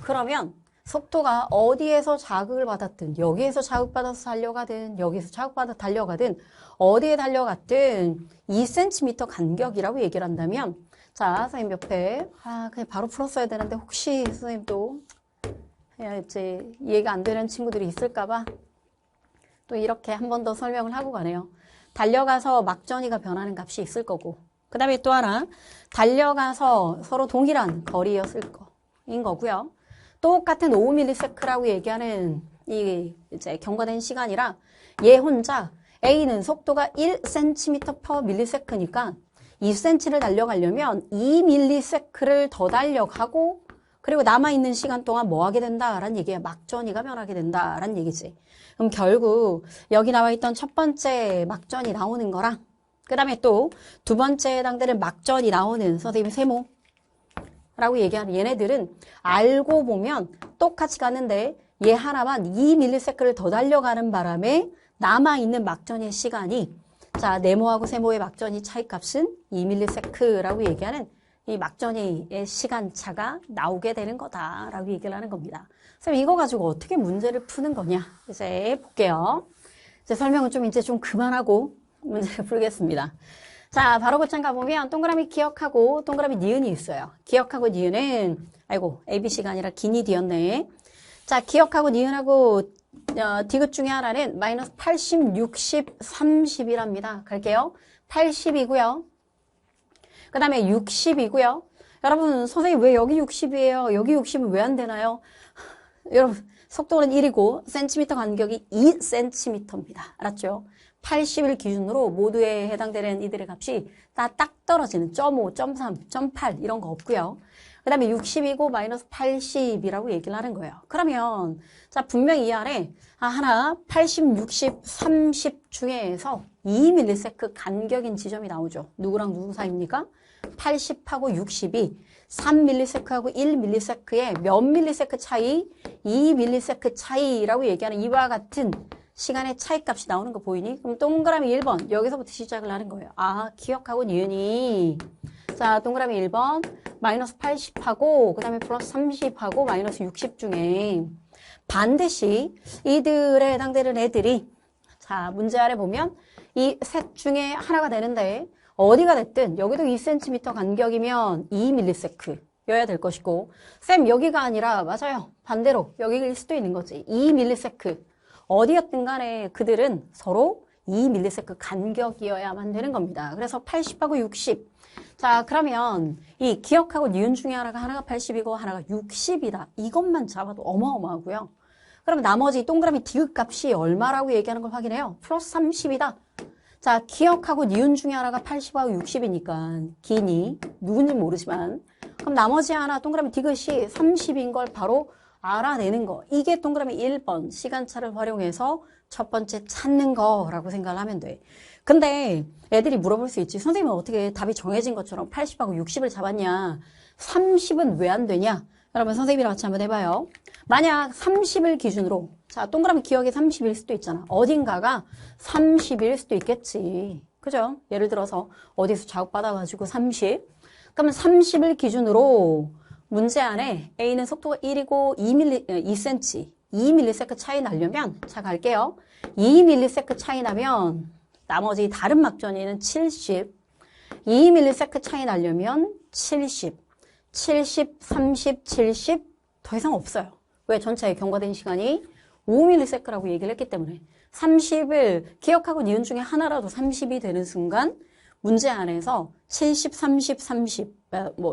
그러면 속도가 어디에서 자극을 받았든 여기에서 자극받아서 달려가든 여기에서 자극받아서 달려가든 어디에 달려갔든 2cm 간격이라고 얘기를 한다면 자 선생님 옆에 그냥 바로 풀었어야 되는데 혹시 선생님 또 이제 이해가 안 되는 친구들이 있을까봐 또 이렇게 한 번 더 설명을 하고 가네요. 달려가서 막전이가 변하는 값이 있을 거고 그 다음에 또 하나 달려가서 서로 동일한 거리였을 거인 거고요. 똑같은 5ms라고 얘기하는 이 이제 경과된 시간이라 얘 혼자 A는 속도가 1cm/ms니까 2cm를 달려가려면 2ms를 더 달려가고 그리고 남아있는 시간 동안 뭐 하게 된다라는 얘기야. 막전이가 변하게 된다라는 얘기지. 그럼 결국 여기 나와있던 첫 번째 막전이 나오는 거랑 그 다음에 또 두 번째에 해당되는 막전이 나오는 선생님 세모 라고 얘기하는 얘네들은 알고 보면 똑같이 가는데 얘 하나만 2ms를 더 달려가는 바람에 남아있는 막전의 시간이 자 네모하고 세모의 막전이 차이값은 2ms라고 얘기하는 이 막전의 시간차가 나오게 되는 거다라고 얘기를 하는 겁니다. 선생님 이거 가지고 어떻게 문제를 푸는 거냐 이제 볼게요. 이제 설명은 이제 좀 그만하고 문제를 풀겠습니다. 자, 바로 고창 가보면 동그라미 기억하고 동그라미 니은이 있어요. 기억하고 니은은 ABC가 아니라 기니디였네. 자, 기억하고 니은하고 디귿 중에 하나는 마이너스 80, 60, 30이랍니다. 갈게요. 80이고요. 그 다음에 60이고요. 여러분 선생님 왜 여기 60이에요? 여기 60은 왜 안 되나요? 여러분 속도는 1이고 센티미터 간격이 2cm입니다. 알았죠? 80을 기준으로 모두에 해당되는 이들의 값이 딱 떨어지는 0.5, 0.3, 0.8 이런 거 없고요. 그 다음에 60이고 마이너스 80이라고 얘기를 하는 거예요. 그러면 자 분명히 이 안에 하나 80, 60, 30 중에서 2msec 간격인 지점이 나오죠. 누구랑 누구 사이입니까? 80하고 60이 3msec하고 1msec의 몇 msec 차이? 2msec 차이라고 얘기하는 이와 같은 시간의 차이값이 나오는 거 보이니? 그럼 동그라미 1번 여기서부터 시작을 하는 거예요. 기억하고 니은이 자, 동그라미 1번 마이너스 80하고 그 다음에 플러스 30하고 마이너스 60 중에 반드시 이들에 해당되는 애들이 자, 문제 아래 보면 이 셋 중에 하나가 되는데 어디가 됐든 여기도 2cm 간격이면 2ms 여야 될 것이고 쌤 여기가 아니라 맞아요. 반대로 여기일 수도 있는 거지. 2ms 어디였든 간에 그들은 서로 2ms 간격이어야만 되는 겁니다. 그래서 80하고 60. 자, 그러면 이 기억하고 니은 중에 하나가 80이고 하나가 60이다. 이것만 잡아도 어마어마하고요. 그럼 나머지 동그라미 디귿 값이 얼마라고 얘기하는 걸 확인해요. 플러스 30이다. 자, 기억하고 니은 중에 하나가 80하고 60이니까 기니 누군지 모르지만 그럼 나머지 하나 동그라미 디귿이 30인 걸 바로 알아내는 거. 이게 동그라미 1번 시간차를 활용해서 첫 번째 찾는 거라고 생각을 하면 돼. 근데 애들이 물어볼 수 있지. 선생님은 어떻게 답이 정해진 것처럼 80하고 60을 잡았냐? 30은 왜 안 되냐? 여러분 선생님이랑 같이 한번 해봐요. 만약 30을 기준으로 자 동그라미 기억이 30일 수도 있잖아. 어딘가가 30일 수도 있겠지. 그죠? 예를 들어서 어디서 자극받아가지고 30. 그러면 30을 기준으로 문제 안에 A는 속도가 1이고 2cm, 2ms 차이 나려면 자 갈게요. 2ms 차이 나면 나머지 다른 막전이는 70, 2ms 차이 나려면 70, 70, 30, 70 더 이상 없어요. 왜? 전체에 경과된 시간이 5ms라고 얘기를 했기 때문에 30을 기억하고 니은 중에 하나라도 30이 되는 순간 문제 안에서 70, 30, 30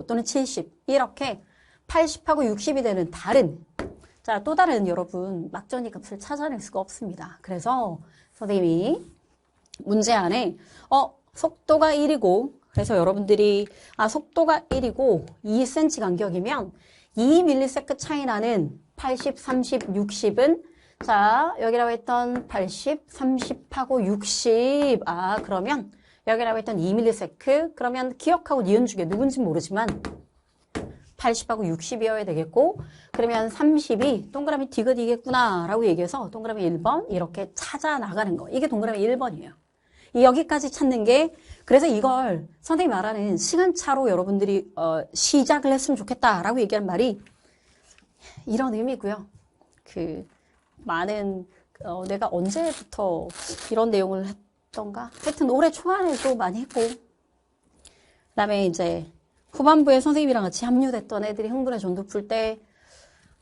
또는 70 이렇게 80하고 60이 되는 다른 자, 또 다른 여러분 막전이 값을 찾아낼 수가 없습니다. 그래서 선생님이 문제 안에 속도가 1이고 그래서 여러분들이 속도가 1이고 2cm 간격이면 2ms 차이 나는 80, 30, 60은 자, 여기라고 했던 80, 30하고 60 그러면 여기라고 했던 2ms 그러면 기억하고 니은 중에 누군지 모르지만 80하고 60이어야 되겠고 그러면 30이 동그라미 디귿이겠구나 라고 얘기해서 동그라미 1번 이렇게 찾아 나가는 거. 이게 동그라미 1번이에요. 여기까지 찾는 게 그래서 이걸 선생님이 말하는 시간차로 여러분들이 시작을 했으면 좋겠다라고 얘기하는 말이 이런 의미고요. 그 많은 내가 언제부터 이런 내용을 했던가 하여튼 올해 초반에도 많이 했고 그다음에 이제 후반부에 선생님이랑 같이 합류됐던 애들이 흥분의 전도 풀 때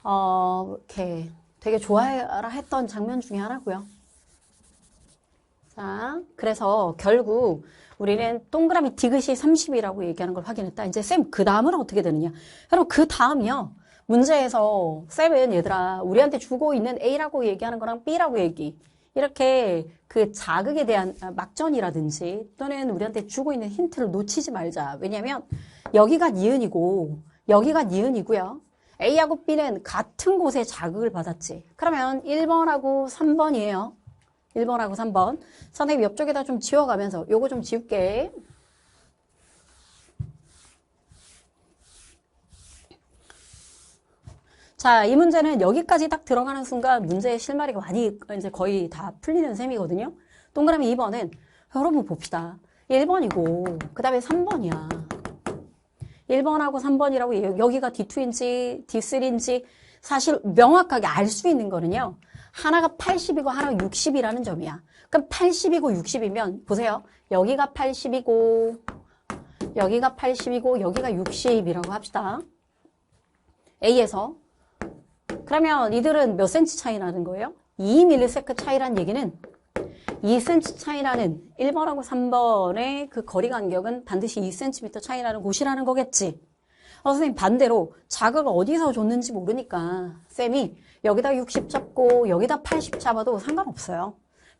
이렇게 되게 좋아해라 했던 장면 중에 하나고요. 자, 그래서 결국 우리는 동그라미 디귿이 30이라고 얘기하는 걸 확인했다. 이제 쌤, 그 다음은 어떻게 되느냐? 여러분, 그 다음이요. 문제에서 쌤은 얘들아, 우리한테 주고 있는 A라고 얘기하는 거랑 B라고 이렇게 그 자극에 대한 막전이라든지 또는 우리한테 주고 있는 힌트를 놓치지 말자. 왜냐면 여기가 니은이고 여기가 니은이고요. A하고 B는 같은 곳에 자극을 받았지. 그러면 1번하고 3번이에요. 1번하고 3번. 선생님 옆쪽에다 좀 지워가면서 요거 좀 지울게. 자, 이 문제는 여기까지 딱 들어가는 순간 문제의 실마리가 많이 이제 거의 다 풀리는 셈이거든요. 동그라미 2번은 여러분 봅시다. 1번이고 그 다음에 3번이야. 1번하고 3번이라고 여기가 D2인지 D3인지 사실 명확하게 알 수 있는 거는요. 하나가 80이고 하나가 60이라는 점이야. 그럼 80이고 60이면 보세요. 여기가 80이고 여기가 80이고 여기가 60이라고 합시다. A에서 그러면 이들은 몇 cm 차이 나는 거예요? 2ms 차이란 얘기는 2cm 차이 나는 1번하고 3번의 그 거리 간격은 반드시 2cm 차이 나는 곳이라는 거겠지. 선생님 반대로 자극을 어디서 줬는지 모르니까 쌤이 여기다 60 잡고 여기다 80 잡아도 상관없어요.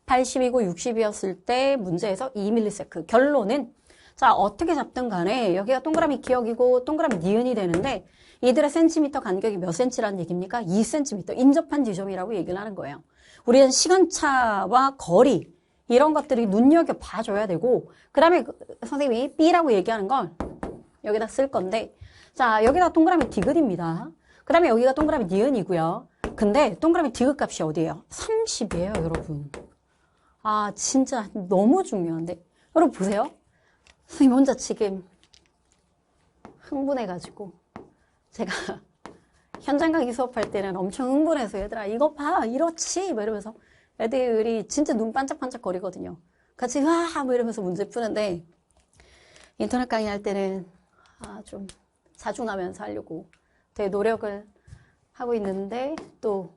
80이고 60이었을 때 문제에서 2ms 결론은 자 어떻게 잡든 간에 여기가 동그라미 기억이고 동그라미 니은이 되는데 이들의 센티미터 간격이 몇 센치라는 얘기입니까? 2cm 인접한 지점이라고 얘기를 하는 거예요. 우리는 시간차와 거리 이런 것들이 눈여겨봐줘야 되고 그 다음에 선생님이 B라고 얘기하는 걸 여기다 쓸 건데 자 여기다 동그라미 디귿입니다. 그 다음에 여기가 동그라미 니은이고요. 근데 동그라미 디귿 값이 어디예요? 30이에요 여러분. 진짜 너무 중요한데 여러분 보세요. 선생님 혼자 지금 흥분해가지고 제가 현장 강의 수업할 때는 엄청 흥분해서 얘들아 이거 봐 이렇지 뭐 이러면서 애들이 진짜 눈 반짝반짝 거리거든요. 같이 와 뭐 이러면서 문제 푸는데 인터넷 강의 할 때는 좀 자중하면서 하려고 되게 노력을 하고 있는데 또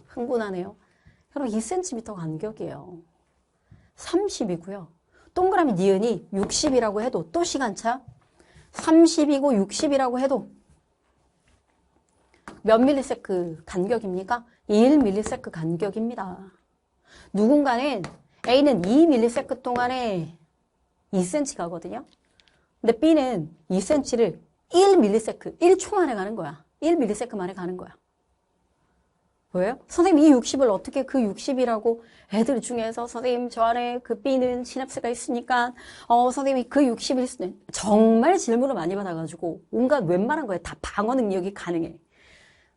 흥분하네요. 여러분 2cm 간격이에요. 30이고요. 동그라미 니은이 60이라고 해도 또 시간차 30이고 60이라고 해도 몇 밀리세크 간격입니까? 1밀리세크 간격입니다. 누군가는 A는 2밀리세크 동안에 2cm 가거든요. 근데 B는 2cm를 1밀리세크, 1초 만에 가는 거야. 1밀리세크 만에 가는 거야. 왜요? 선생님 이 60을 어떻게 그 60이라고 애들 중에서 선생님 저 안에 그 B는 시냅스가 있으니까 선생님이 그 60일 수는 정말 질문을 많이 받아가지고 온갖 웬만한 거에 다 방어 능력이 가능해.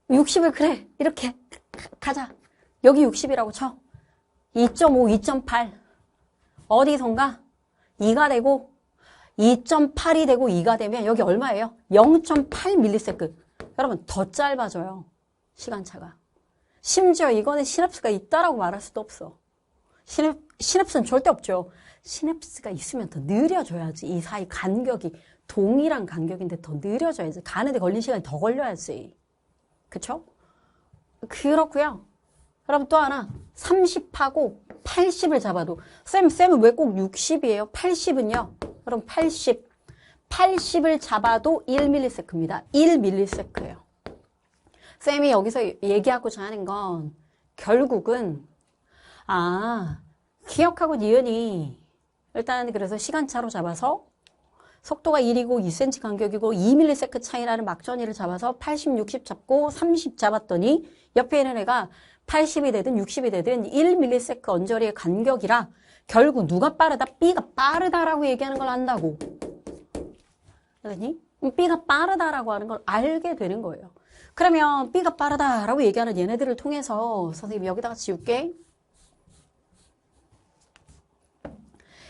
60을 그래 이렇게 가자. 여기 60이라고 쳐. 2.5, 2.8 어디선가 2가 되고 2.8이 되고 2가 되면 여기 얼마예요? 0.8밀리세크. 여러분 더 짧아져요. 시간차가. 심지어 이거는 시냅스가 있다라고 말할 수도 없어. 시냅스는 절대 없죠. 시냅스가 있으면 더 느려져야지. 이 사이 간격이 동일한 간격인데 더 느려져야지. 가는데 걸린 시간이 더 걸려야지. 그쵸? 그렇고요. 여러분 또 하나 30하고 80을 잡아도 쌤은 왜 꼭 60이에요? 80은요. 여러분 80을 잡아도 1밀리세크입니다. 1밀리세크예요. 쌤이 여기서 얘기하고자 하는 건 결국은 기억하고 니은이 일단 그래서 시간차로 잡아서 속도가 1이고 2cm 간격이고 2밀리세크 차이라는 막전이를 잡아서 80, 60 잡고 30 잡았더니 옆에 있는 애가 80이 되든 60이 되든 1밀리세크 언저리의 간격이라 결국 누가 빠르다? B가 빠르다라고 얘기하는 걸 안다고. 그러니 B가 빠르다라고 하는 걸 알게 되는 거예요. 그러면 B가 빠르다라고 얘기하는 얘네들을 통해서 선생님이 여기다가 지울게.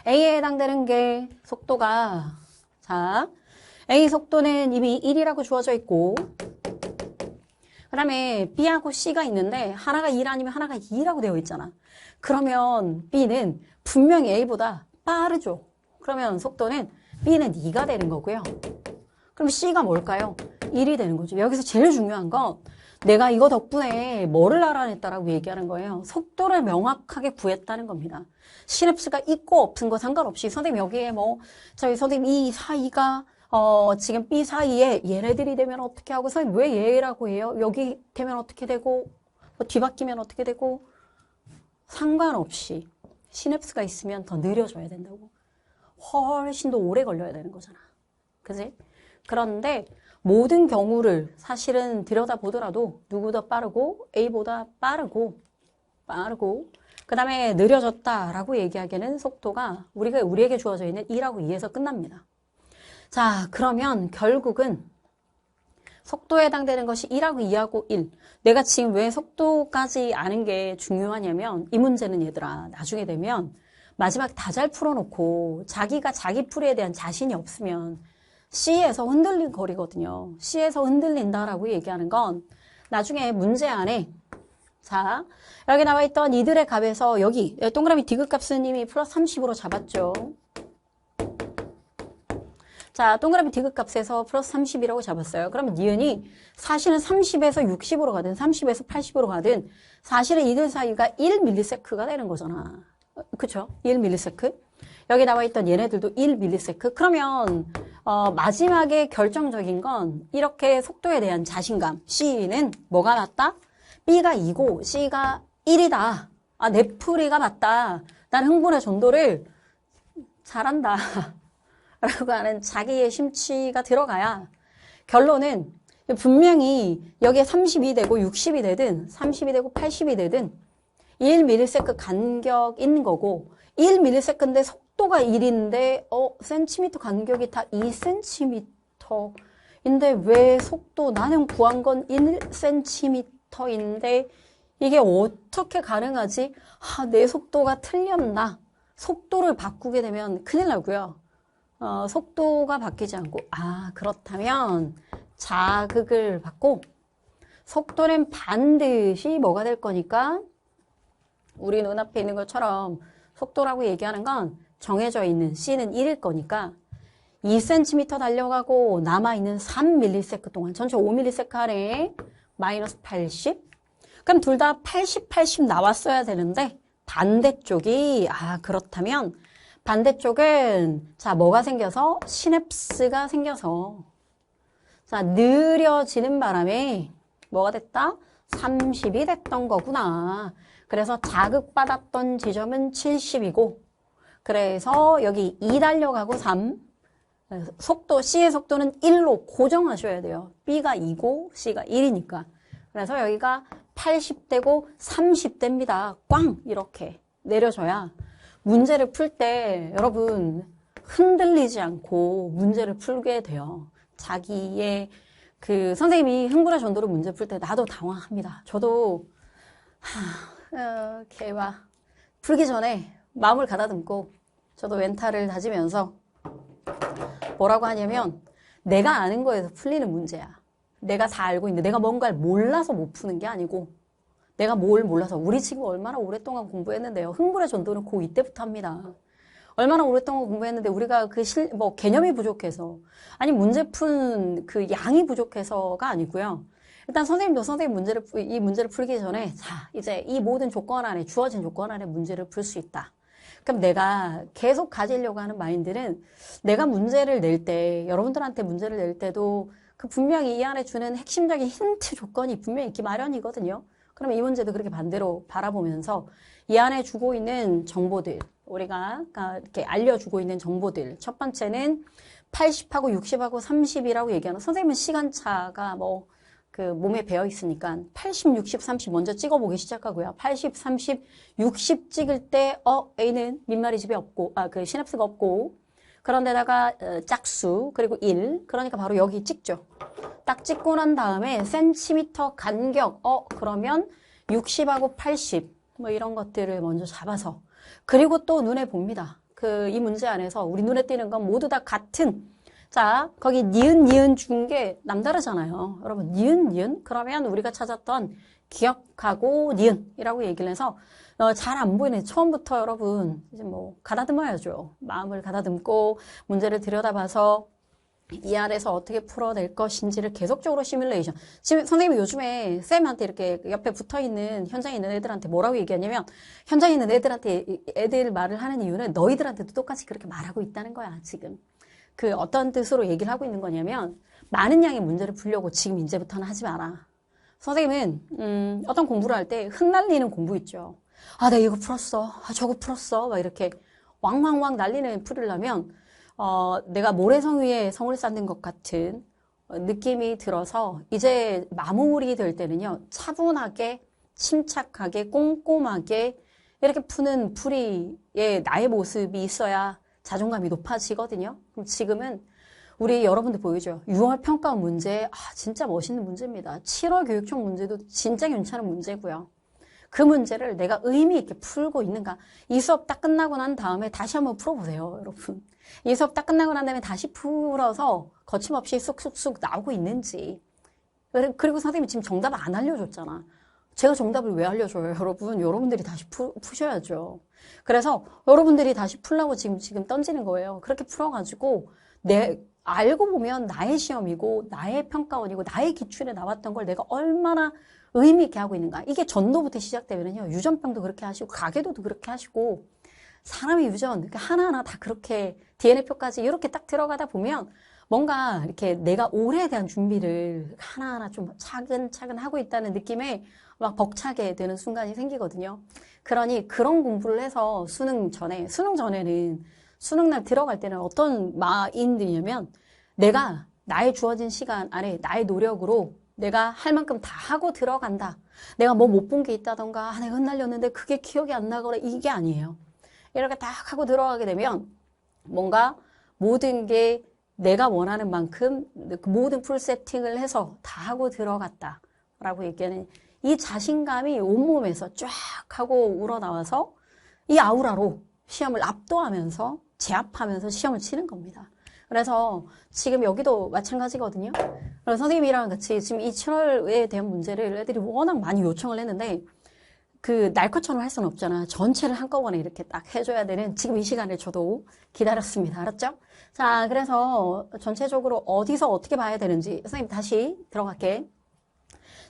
A에 해당되는 게 속도가 A 속도는 이미 1이라고 주어져 있고 그 다음에 B하고 C가 있는데 하나가 1 아니면 하나가 2라고 되어 있잖아. 그러면 B는 분명히 A보다 빠르죠. 그러면 속도는 B는 2가 되는 거고요. 그럼 C가 뭘까요? 1이 되는 거죠. 여기서 제일 중요한 건 내가 이거 덕분에 뭐를 알아냈다라고 얘기하는 거예요. 속도를 명확하게 구했다는 겁니다. 시냅스가 있고 없은 거 상관없이 선생님 여기에 저희 선생님 이 사이가 지금 B 사이에 얘네들이 되면 어떻게 하고 선생님 왜 얘라고 해요? 여기 되면 어떻게 되고 뒤바뀌면 어떻게 되고 상관없이 시냅스가 있으면 더 느려져야 된다고. 훨씬 더 오래 걸려야 되는 거잖아. 그지? 그런데 모든 경우를 사실은 들여다보더라도 누구보다 빠르고 A보다 빠르고 그 다음에 느려졌다라고 얘기하기에는 속도가 우리에게 주어져 있는 1하고 2에서 끝납니다. 자, 그러면 결국은 속도에 해당되는 것이 1하고 2하고 1. 내가 지금 왜 속도까지 아는 게 중요하냐면 이 문제는 얘들아 나중에 되면 마지막 다 잘 풀어놓고 자기가 자기 풀이에 대한 자신이 없으면 C에서 흔들린 거리거든요. C에서 흔들린다라고 얘기하는 건 나중에 문제 안에 자 여기 나와 있던 이들의 값에서 여기 동그라미 디귿값은 이미 플러스 30으로 잡았죠. 자 동그라미 디귿값에서 플러스 30이라고 잡았어요. 그러면 니은이 사실은 30에서 60으로 가든 30에서 80으로 가든 사실은 이들 사이가 1밀리세크가 되는 거잖아. 그쵸? 1밀리세크. 여기 나와 있던 얘네들도 1밀리세크. 그러면 마지막에 결정적인 건 이렇게 속도에 대한 자신감. C는 뭐가 맞다? B가 2고 C가 1이다. 내 풀이가 맞다. 난 흥분의 전도를 잘한다. 라고 하는 자기의 심취가 들어가야 결론은 분명히 여기에 30이 되고 60이 되든 30이 되고 80이 되든 1밀리세크 간격 있는 거고 1밀리세크인데 속도가 1인데 센티미터 간격이 다 2cm인데 왜 속도 나는 구한 건 1cm인데 이게 어떻게 가능하지? 내 속도가 틀렸나? 속도를 바꾸게 되면 큰일 나고요. 속도가 바뀌지 않고, 그렇다면 자극을 받고 속도는 반드시 뭐가 될 거니까 우리 눈앞에 있는 것처럼 속도라고 얘기하는 건 정해져 있는 C는 1일 거니까 2cm 달려가고 남아있는 3ms 동안 전체 5ms 안에 마이너스 80. 그럼 둘 다 80, 80 나왔어야 되는데 반대쪽이 그렇다면 반대쪽은 자 뭐가 생겨서 시냅스가 생겨서 자 느려지는 바람에 뭐가 됐다? 30이 됐던 거구나. 그래서 자극받았던 지점은 70이고 그래서 여기 2 달려가고 3 속도 C의 속도는 1로 고정하셔야 돼요. B가 2고 C가 1이니까. 그래서 여기가 80대고 30대입니다. 꽝 이렇게 내려줘야 문제를 풀 때 여러분 흔들리지 않고 문제를 풀게 돼요. 자기의 선생님이 흥분의 전도로 문제 풀 때 나도 당황합니다. 저도 개와 풀기 전에 마음을 가다듬고 저도 멘탈을 다지면서 뭐라고 하냐면 내가 아는 거에서 풀리는 문제야. 내가 다 알고 있는데 내가 뭔가를 몰라서 못 푸는 게 아니고 내가 뭘 몰라서 우리 지금 얼마나 오랫동안 공부했는데요. 흥분의 전도는 고2 때부터 합니다. 얼마나 오랫동안 공부했는데 우리가 개념이 부족해서 아니 문제 푼 양이 부족해서가 아니고요. 일단 선생님도 선생님 이 문제를 풀기 전에 자 이제 이 모든 조건 안에 주어진 조건 안에 문제를 풀 수 있다. 그럼 내가 계속 가지려고 하는 마인드는 내가 문제를 낼 때 여러분들한테 문제를 낼 때도 분명히 이 안에 주는 핵심적인 힌트 조건이 분명히 있기 마련이거든요. 그러면 이 문제도 그렇게 반대로 바라보면서 이 안에 주고 있는 정보들 우리가 이렇게 알려주고 있는 정보들 첫 번째는 80하고 60하고 30이라고 얘기하는 선생님은 시간차가 몸에 배어 있으니까 80, 60, 30 먼저 찍어보기 시작하고요. 80, 30, 60 찍을 때 A는 민마리 집에 없고 시냅스가 없고 그런데다가 짝수 그리고 1 그러니까 바로 여기 찍죠. 딱 찍고 난 다음에 센티미터 간격 그러면 60하고 80 이런 것들을 먼저 잡아서 그리고 또 눈에 봅니다. 이 문제 안에서 우리 눈에 띄는 건 모두 다 같은 자, 거기 니은 준 게 남다르잖아요. 여러분, 니은 그러면 우리가 찾았던 기억하고 니은이라고 얘기를 해서 잘 안 보이네. 처음부터 여러분 이제 가다듬어야죠. 마음을 가다듬고 문제를 들여다봐서 이 안에서 어떻게 풀어낼 것인지를 계속적으로 시뮬레이션. 지금 선생님이 요즘에 쌤한테 이렇게 옆에 붙어있는 현장에 있는 애들한테 뭐라고 얘기하냐면 현장에 있는 애들한테 애들 말을 하는 이유는 너희들한테도 똑같이 그렇게 말하고 있다는 거야 지금. 어떤 뜻으로 얘기를 하고 있는 거냐면 많은 양의 문제를 풀려고 지금 이제부터는 하지 마라. 선생님은 어떤 공부를 할 때 흩날리는 공부 있죠. 내가 이거 풀었어. 저거 풀었어. 막 이렇게 왕왕왕 날리는 풀으려면 내가 모래성 위에 성을 쌓는 것 같은 느낌이 들어서 이제 마무리 될 때는요. 차분하게 침착하게 꼼꼼하게 이렇게 푸는 풀이의 나의 모습이 있어야 자존감이 높아지거든요. 그럼 지금은 우리 여러분들 보이죠? 6월 평가 문제 진짜 멋있는 문제입니다. 7월 교육청 문제도 진짜 괜찮은 문제고요. 그 문제를 내가 의미 있게 풀고 있는가. 이 수업 딱 끝나고 난 다음에 다시 한번 풀어보세요, 여러분. 이 수업 딱 끝나고 난 다음에 다시 풀어서 거침없이 쑥쑥쑥 나오고 있는지. 그리고 선생님이 지금 정답 안 알려줬잖아. 제가 정답을 왜 알려줘요, 여러분? 여러분들이 다시 푸셔야죠. 그래서 여러분들이 다시 풀라고 지금 던지는 거예요. 그렇게 풀어가지고 알고 보면 나의 시험이고 나의 평가원이고 나의 기출에 나왔던 걸 내가 얼마나 의미 있게 하고 있는가. 이게 전도부터 시작되면요. 유전병도 그렇게 하시고 가계도도 그렇게 하시고 사람의 유전 하나하나 다 그렇게 DNA표까지 이렇게 딱 들어가다 보면 뭔가 이렇게 내가 올해에 대한 준비를 하나하나 좀 차근차근 하고 있다는 느낌에 막 벅차게 되는 순간이 생기거든요. 그러니 그런 공부를 해서 수능 전에는 수능날 들어갈 때는 어떤 마인드냐면 내가 나의 주어진 시간 안에 나의 노력으로 내가 할 만큼 다 하고 들어간다. 내가 못 본 게 있다던가 내가 흩날렸는데 그게 기억이 안 나거나 이게 아니에요. 이렇게 딱 하고 들어가게 되면 뭔가 모든 게 내가 원하는 만큼 모든 풀 세팅을 해서 다 하고 들어갔다라고 얘기하는 이 자신감이 온몸에서 쫙 하고 우러나와서 이 아우라로 시험을 압도하면서 제압하면서 시험을 치는 겁니다. 그래서 지금 여기도 마찬가지거든요. 그래서 선생님이랑 같이 지금 이 7월에 대한 문제를 애들이 워낙 많이 요청을 했는데 그 날 것처럼 할 수는 없잖아. 전체를 한꺼번에 이렇게 딱 해줘야 되는 지금 이 시간을 저도 기다렸습니다. 알았죠? 자, 그래서 전체적으로 어디서 어떻게 봐야 되는지 선생님 다시 들어갈게.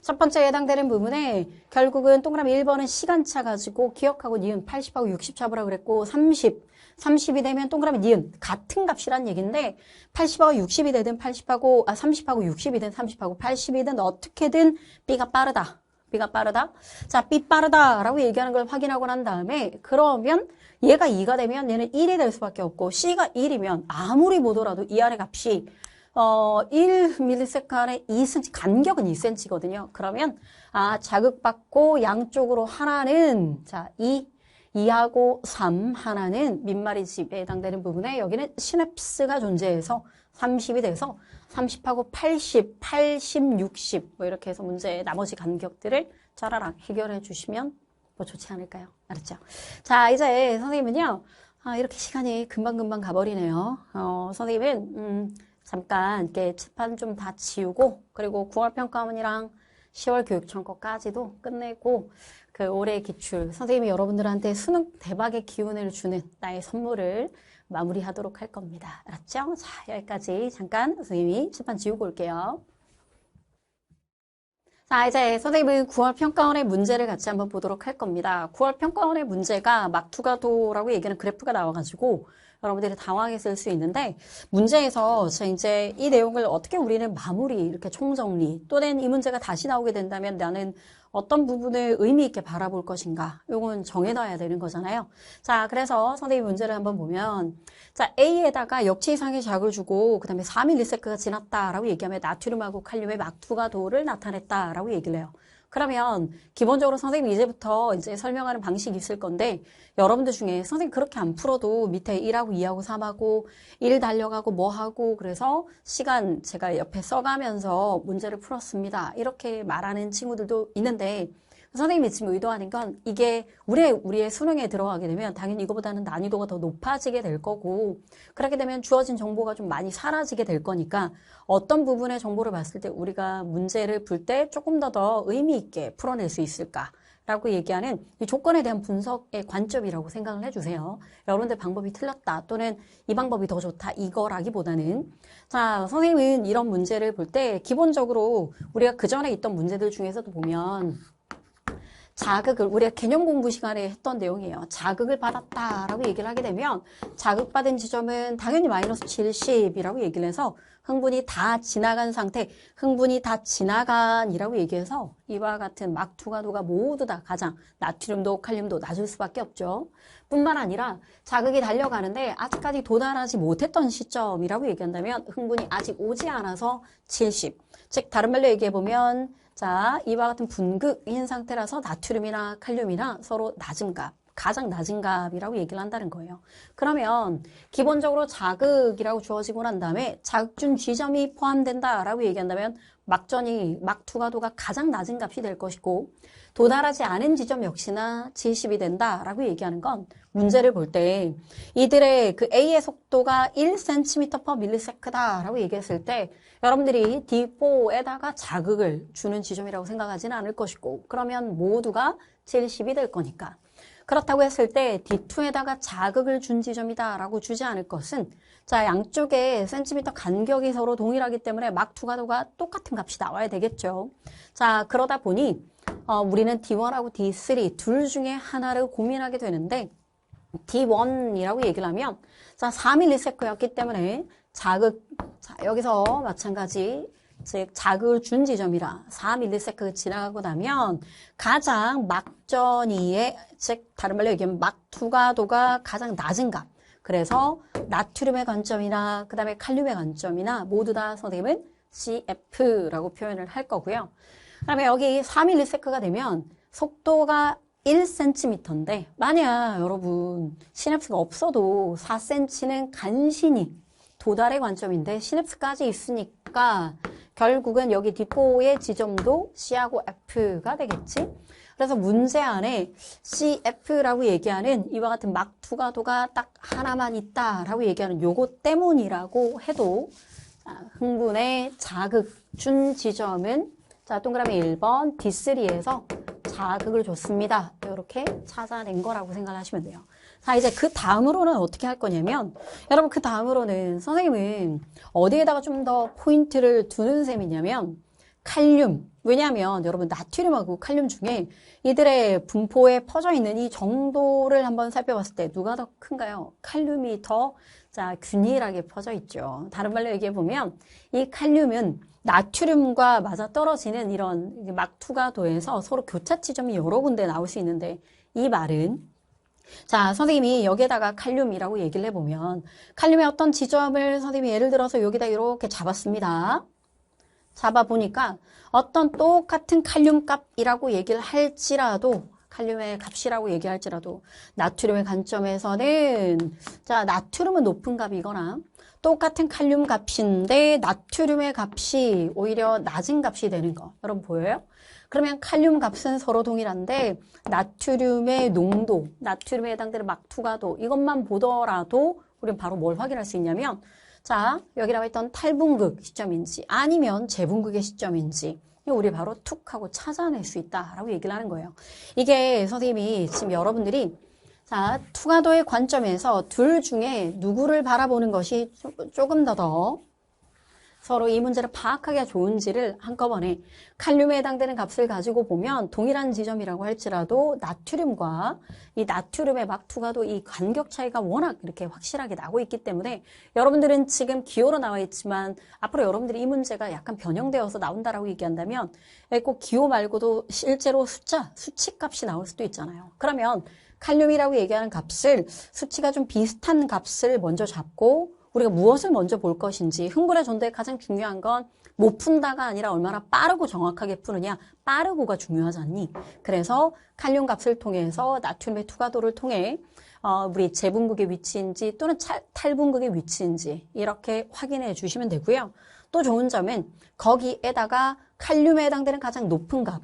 첫 번째 해당되는 부분에 결국은 동그라미 1번은 시간차 가지고 기억하고 니은 80하고 60 잡으라 그랬고 30이 되면 동그라미 니은 같은 값이란 얘기인데 80하고 60이 되든 30하고 60이든 30하고 80이든 어떻게든 B가 빠르다. 자, B 빠르다라고 얘기하는 걸 확인하고 난 다음에 그러면 얘가 2가 되면 얘는 1이 될 수밖에 없고 C가 1이면 아무리 보더라도 이 안의 값이 1ms 안에 2cm, 간격은 2cm거든요. 그러면 자극받고 양쪽으로 하나는 자, 2하고 3 하나는 민마리 집에 해당되는 부분에 여기는 시냅스가 존재해서 30이 돼서 30하고 80, 60 뭐 이렇게 해서 문제의 나머지 간격들을 짜라락 해결해 주시면 뭐 좋지 않을까요? 알았죠? 자, 이제 선생님은요. 이렇게 시간이 금방금방 가버리네요. 선생님은 잠깐 이렇게 칠판 좀 다 지우고 그리고 9월 평가원이랑 10월 교육청 거까지도 끝내고 그 올해의 기출 선생님이 여러분들한테 수능 대박의 기운을 주는 나의 선물을 마무리하도록 할 겁니다. 알았죠? 자, 여기까지 잠깐 선생님이 칠판 지우고 올게요. 자, 이제 선생님은 9월 평가원의 문제를 같이 한번 보도록 할 겁니다. 9월 평가원의 문제가 막투가도라고 얘기하는 그래프가 나와가지고 여러분들이 당황했을 수 있는데 문제에서 이제 이 내용을 어떻게 우리는 마무리 이렇게 총정리 또는 이 문제가 다시 나오게 된다면 나는 어떤 부분을 의미 있게 바라볼 것인가 이건 정해놔야 되는 거잖아요. 자, 그래서 선생님 문제를 한번 보면 자, A에다가 역치 이상의 자극을 주고 그 다음에 4mS가 지났다라고 얘기하면 나트륨하고 칼륨의 막투가도를 나타냈다라고 얘기를 해요. 그러면 기본적으로 선생님이 이제부터 이제 설명하는 방식이 있을 건데 여러분들 중에 선생님 그렇게 안 풀어도 밑에 1하고 2하고 3하고 1 달려가고 뭐 하고 그래서 시간 제가 옆에 써가면서 문제를 풀었습니다. 이렇게 말하는 친구들도 있는데 선생님이 지금 의도하는 건 이게 우리의 수능에 들어가게 되면 당연히 이거보다는 난이도가 더 높아지게 될 거고 그렇게 되면 주어진 정보가 좀 많이 사라지게 될 거니까 어떤 부분의 정보를 봤을 때 우리가 문제를 풀 때 조금 더 의미 있게 풀어낼 수 있을까라고 얘기하는 이 조건에 대한 분석의 관점이라고 생각을 해주세요. 여러분들 방법이 틀렸다 또는 이 방법이 더 좋다 이거라기보다는 자, 선생님은 이런 문제를 볼 때 기본적으로 우리가 그전에 있던 문제들 중에서도 보면 자극을 우리가 개념 공부 시간에 했던 내용이에요. 자극을 받았다라고 얘기를 하게 되면 자극받은 지점은 당연히 마이너스 70이라고 얘기를 해서 흥분이 다 지나간 상태, 흥분이 다 지나간이라고 얘기해서 이와 같은 막투가도가 모두 다 가장 나트륨도 칼륨도 낮을 수밖에 없죠. 뿐만 아니라 자극이 달려가는데 아직까지 도달하지 못했던 시점이라고 얘기한다면 흥분이 아직 오지 않아서 70. 즉 다른 말로 얘기해보면 자, 이와 같은 분극인 상태라서 나트륨이나 칼륨이나 서로 낮은 값, 가장 낮은 값이라고 얘기를 한다는 거예요. 그러면 기본적으로 자극이라고 주어지고 난 다음에 자극준 지점이 포함된다라고 얘기한다면 막투가도가 가장 낮은 값이 될 것이고 도달하지 않은 지점 역시나 70이 된다라고 얘기하는 건 문제를 볼 때 이들의 그 A의 속도가 1cm/ms다라고 얘기했을 때 여러분들이 D4에다가 자극을 주는 지점이라고 생각하지는 않을 것이고 그러면 모두가 70이 될 거니까 그렇다고 했을 때 D2에다가 자극을 준 지점이다라고 주지 않을 것은 자 양쪽에 센티미터 간격이 서로 동일하기 때문에 막투가도가 똑같은 값이 나와야 되겠죠. 자 그러다 보니 우리는 D1하고 D3 둘 중에 하나를 고민하게 되는데 D1이라고 얘기를 하면 자 4ms였기 때문에 자극 자 여기서 마찬가지 즉 자극을 준 지점이라 4ms가 지나가고 나면 가장 막전이의 즉 다른 말로 얘기하면 막투가도가 가장 낮은 값 그래서 나트륨의 관점이나 그 다음에 칼륨의 관점이나 모두 다 선생님은 CF라고 표현을 할 거고요. 그 다음에 여기 4ms가 되면 속도가 1cm인데 만약 여러분 시냅스가 없어도 4cm는 간신히 도달의 관점인데 시냅스까지 있으니까 결국은 여기 D4의 지점도 C하고 F가 되겠지. 그래서 문제 안에 CF라고 얘기하는 이와 같은 막투가도가 딱 하나만 있다라고 얘기하는 요거 때문이라고 해도 자, 흥분의 자극준 지점은 자, 동그라미 1번 D3에서 자극을 줬습니다. 이렇게 찾아낸 거라고 생각하시면 돼요. 자, 이제 그 다음으로는 어떻게 할 거냐면, 여러분 그 다음으로는 선생님은 어디에다가 좀 더 포인트를 두는 셈이냐면, 칼륨. 왜냐하면 여러분 나트륨하고 칼륨 중에 이들의 분포에 퍼져 있는 이 정도를 한번 살펴봤을 때 누가 더 큰가요? 칼륨이 더 자, 균일하게 퍼져 있죠. 다른 말로 얘기해 보면 이 칼륨은 나트륨과 맞아떨어지는 이런 막투가도에서 서로 교차 지점이 여러 군데 나올 수 있는데 이 말은 자, 선생님이 여기에다가 칼륨이라고 얘기를 해보면 칼륨의 어떤 지점을 선생님이 예를 들어서 여기다 이렇게 잡았습니다. 잡아보니까 어떤 똑같은 칼륨 값이라고 얘기를 할지라도 칼륨의 값이라고 얘기할지라도 나트륨의 관점에서는 자, 나트륨은 높은 값이거나 똑같은 칼륨 값인데 나트륨의 값이 오히려 낮은 값이 되는 거. 여러분 보여요? 그러면 칼륨 값은 서로 동일한데 나트륨의 농도, 나트륨에 해당되는 막투가도 이것만 보더라도 우리는 바로 뭘 확인할 수 있냐면 자, 여기라고 했던 탈분극 시점인지 아니면 재분극의 시점인지 우리 바로 툭 하고 찾아낼 수 있다라고 얘기를 하는 거예요. 이게 선생님이 지금 여러분들이 자, 투가도의 관점에서 둘 중에 누구를 바라보는 것이 조금 더 서로 이 문제를 파악하기가 좋은지를 한꺼번에 칼륨에 해당되는 값을 가지고 보면 동일한 지점이라고 할지라도 나트륨과 이 나트륨의 막투가도 이 간격 차이가 워낙 이렇게 확실하게 나고 있기 때문에 여러분들은 지금 기호로 나와 있지만 앞으로 여러분들이 이 문제가 약간 변형되어서 나온다라고 얘기한다면 꼭 기호 말고도 실제로 수치 값이 나올 수도 있잖아요. 그러면 칼륨이라고 얘기하는 값을 수치가 좀 비슷한 값을 먼저 잡고 우리가 무엇을 먼저 볼 것인지 흥분의 전도에 가장 중요한 건 못 푼다가 아니라 얼마나 빠르고 정확하게 푸느냐 빠르고가 중요하지 않니? 그래서 칼륨 값을 통해서 나트륨의 투가도를 통해 우리 재분극의 위치인지 또는 탈분극의 위치인지 이렇게 확인해 주시면 되고요. 또 좋은 점은 거기에다가 칼륨에 해당되는 가장 높은 값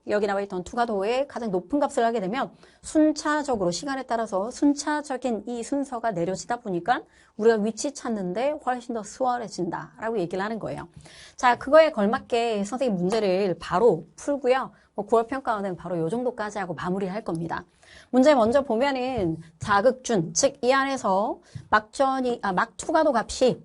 여기 나와 있던 투가도의 가장 높은 값을 하게 되면 순차적으로 시간에 따라서 순차적인 이 순서가 내려지다 보니까 우리가 위치 찾는데 훨씬 더 수월해진다라고 얘기를 하는 거예요. 자, 그거에 걸맞게 선생님 문제를 바로 풀고요. 9월 평가원은 바로 요 정도까지 하고 마무리할 겁니다. 문제 먼저 보면은 자극준, 즉 이 안에서 막투가도 값이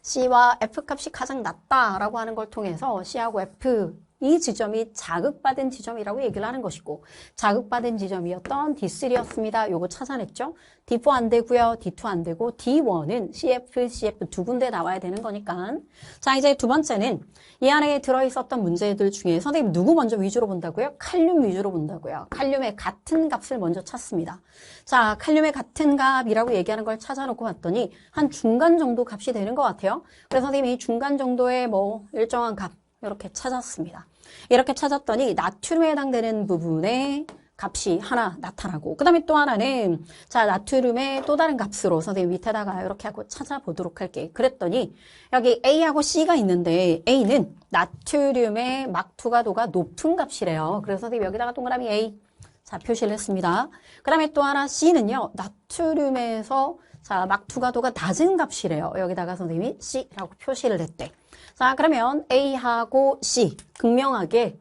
C와 F 값이 가장 낮다라고 하는 걸 통해서 C하고 F 이 지점이 자극받은 지점이라고 얘기를 하는 것이고 자극받은 지점이었던 D3였습니다. 요거 찾아냈죠. D4 안 되고요. D2 안 되고 D1은 CF, CF 두 군데 나와야 되는 거니까 자 이제 두 번째는 이 안에 들어있었던 문제들 중에 선생님 누구 먼저 위주로 본다고요? 칼륨 위주로 본다고요. 칼륨의 같은 값을 먼저 찾습니다. 자 칼륨의 같은 값이라고 얘기하는 걸 찾아놓고 봤더니 한 중간 정도 값이 되는 것 같아요. 그래서 선생님이 중간 정도의 일정한 값 이렇게 찾았습니다. 이렇게 찾았더니 나트륨에 해당되는 부분에 값이 하나 나타나고 그 다음에 또 하나는 자 나트륨의 또 다른 값으로 선생님 밑에다가 이렇게 하고 찾아보도록 할게. 그랬더니 여기 A하고 C가 있는데 A는 나트륨의 막투가도가 높은 값이래요. 그래서 선생님 여기다가 동그라미 A 자 표시를 했습니다. 그 다음에 또 하나 C는요 나트륨에서 자 막투가도가 낮은 값이래요. 여기다가 선생님이 C라고 표시를 했대. 자, 그러면 A하고 C, 극명하게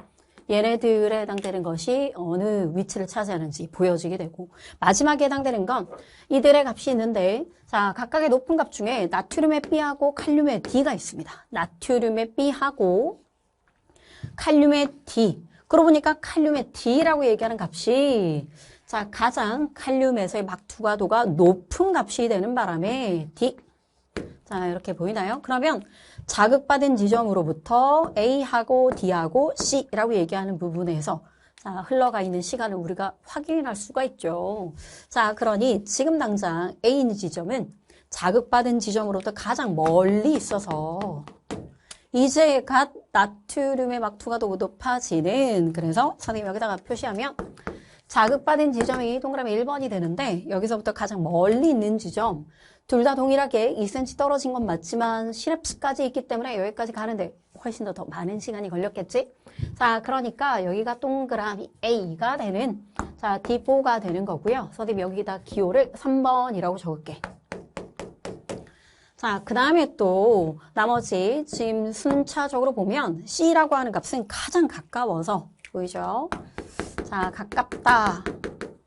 얘네들에 해당되는 것이 어느 위치를 차지하는지 보여지게 되고 마지막에 해당되는 건 이들의 값이 있는데 자, 각각의 높은 값 중에 나트륨의 B하고 칼륨의 D가 있습니다. 나트륨의 B하고 칼륨의 D. 그러고 보니까 칼륨의 D라고 얘기하는 값이 자, 가장 칼륨에서의 막투가도가 높은 값이 되는 바람에 D. 자, 이렇게 보이나요? 그러면 자극받은 지점으로부터 A하고 D하고 C라고 얘기하는 부분에서 자, 흘러가 있는 시간을 우리가 확인할 수가 있죠. 자, 그러니 지금 당장 A 지점은 자극받은 지점으로부터 가장 멀리 있어서 이제 갓 나트륨의 막투가도 높아지는 그래서 선생님 여기다가 표시하면 자극받은 지점이 동그라미 1번이 되는데 여기서부터 가장 멀리 있는 지점 둘 다 동일하게 2cm 떨어진 건 맞지만 시냅스까지 있기 때문에 여기까지 가는데 훨씬 더 많은 시간이 걸렸겠지? 자, 그러니까 여기가 동그라미 A가 되는, 자, D4가 되는 거고요. 선생님 여기다 기호를 3번이라고 적을게. 자, 그 다음에 또 나머지 지금 순차적으로 보면 C라고 하는 값은 가장 가까워서, 보이죠? 자, 가깝다.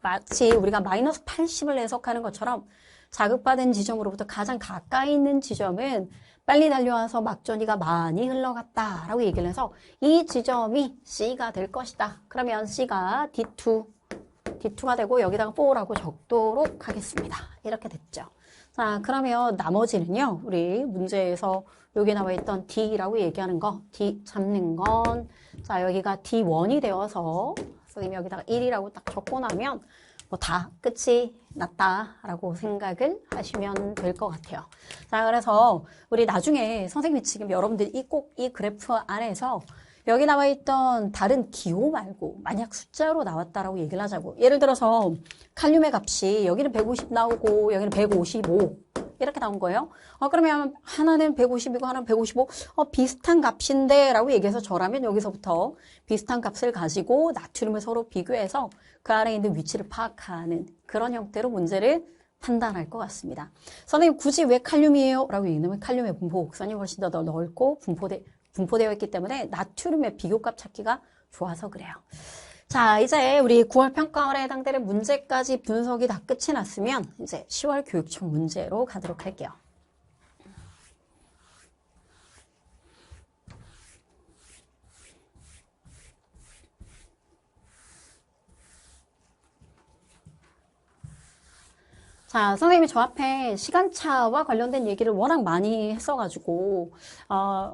마치 우리가 마이너스 80을 해석하는 것처럼 자극받은 지점으로부터 가장 가까이 있는 지점은 빨리 달려와서 막전이가 많이 흘러갔다라고 얘기를 해서 이 지점이 C가 될 것이다. 그러면 C가 D2가 되고 여기다가 4라고 적도록 하겠습니다. 이렇게 됐죠. 자, 그러면 나머지는요. 우리 문제에서 여기 나와 있던 D라고 얘기하는 거, D 잡는 건, 자, 여기가 D1이 되어서 선생님이 여기다가 1이라고 딱 적고 나면 뭐 다 끝이 났다라고 생각을 하시면 될 것 같아요. 자, 그래서 우리 나중에 선생님이 지금 여러분들이 꼭 이 그래프 안에서 여기 나와 있던 다른 기호 말고 만약 숫자로 나왔다라고 얘기를 하자고. 예를 들어서 칼륨의 값이 여기는 150 나오고 여기는 155 이렇게 나온 거예요. 그러면 하나는 150이고 하나는 155. 비슷한 값인데 라고 얘기해서 저라면 여기서부터 비슷한 값을 가지고 나트륨을 서로 비교해서 그 안에 있는 위치를 파악하는 그런 형태로 문제를 판단할 것 같습니다. 선생님 굳이 왜 칼륨이에요? 라고 얘기하면 칼륨의 분포 곡선이 훨씬 더 넓고 분포되어 있기 때문에 나트륨의 비교값 찾기가 좋아서 그래요. 자, 이제 우리 9월 평가원에 해당되는 문제까지 분석이 다 끝이 났으면 이제 10월 교육청 문제로 가도록 할게요. 자, 선생님이 저 앞에 시간차와 관련된 얘기를 워낙 많이 했어가지고,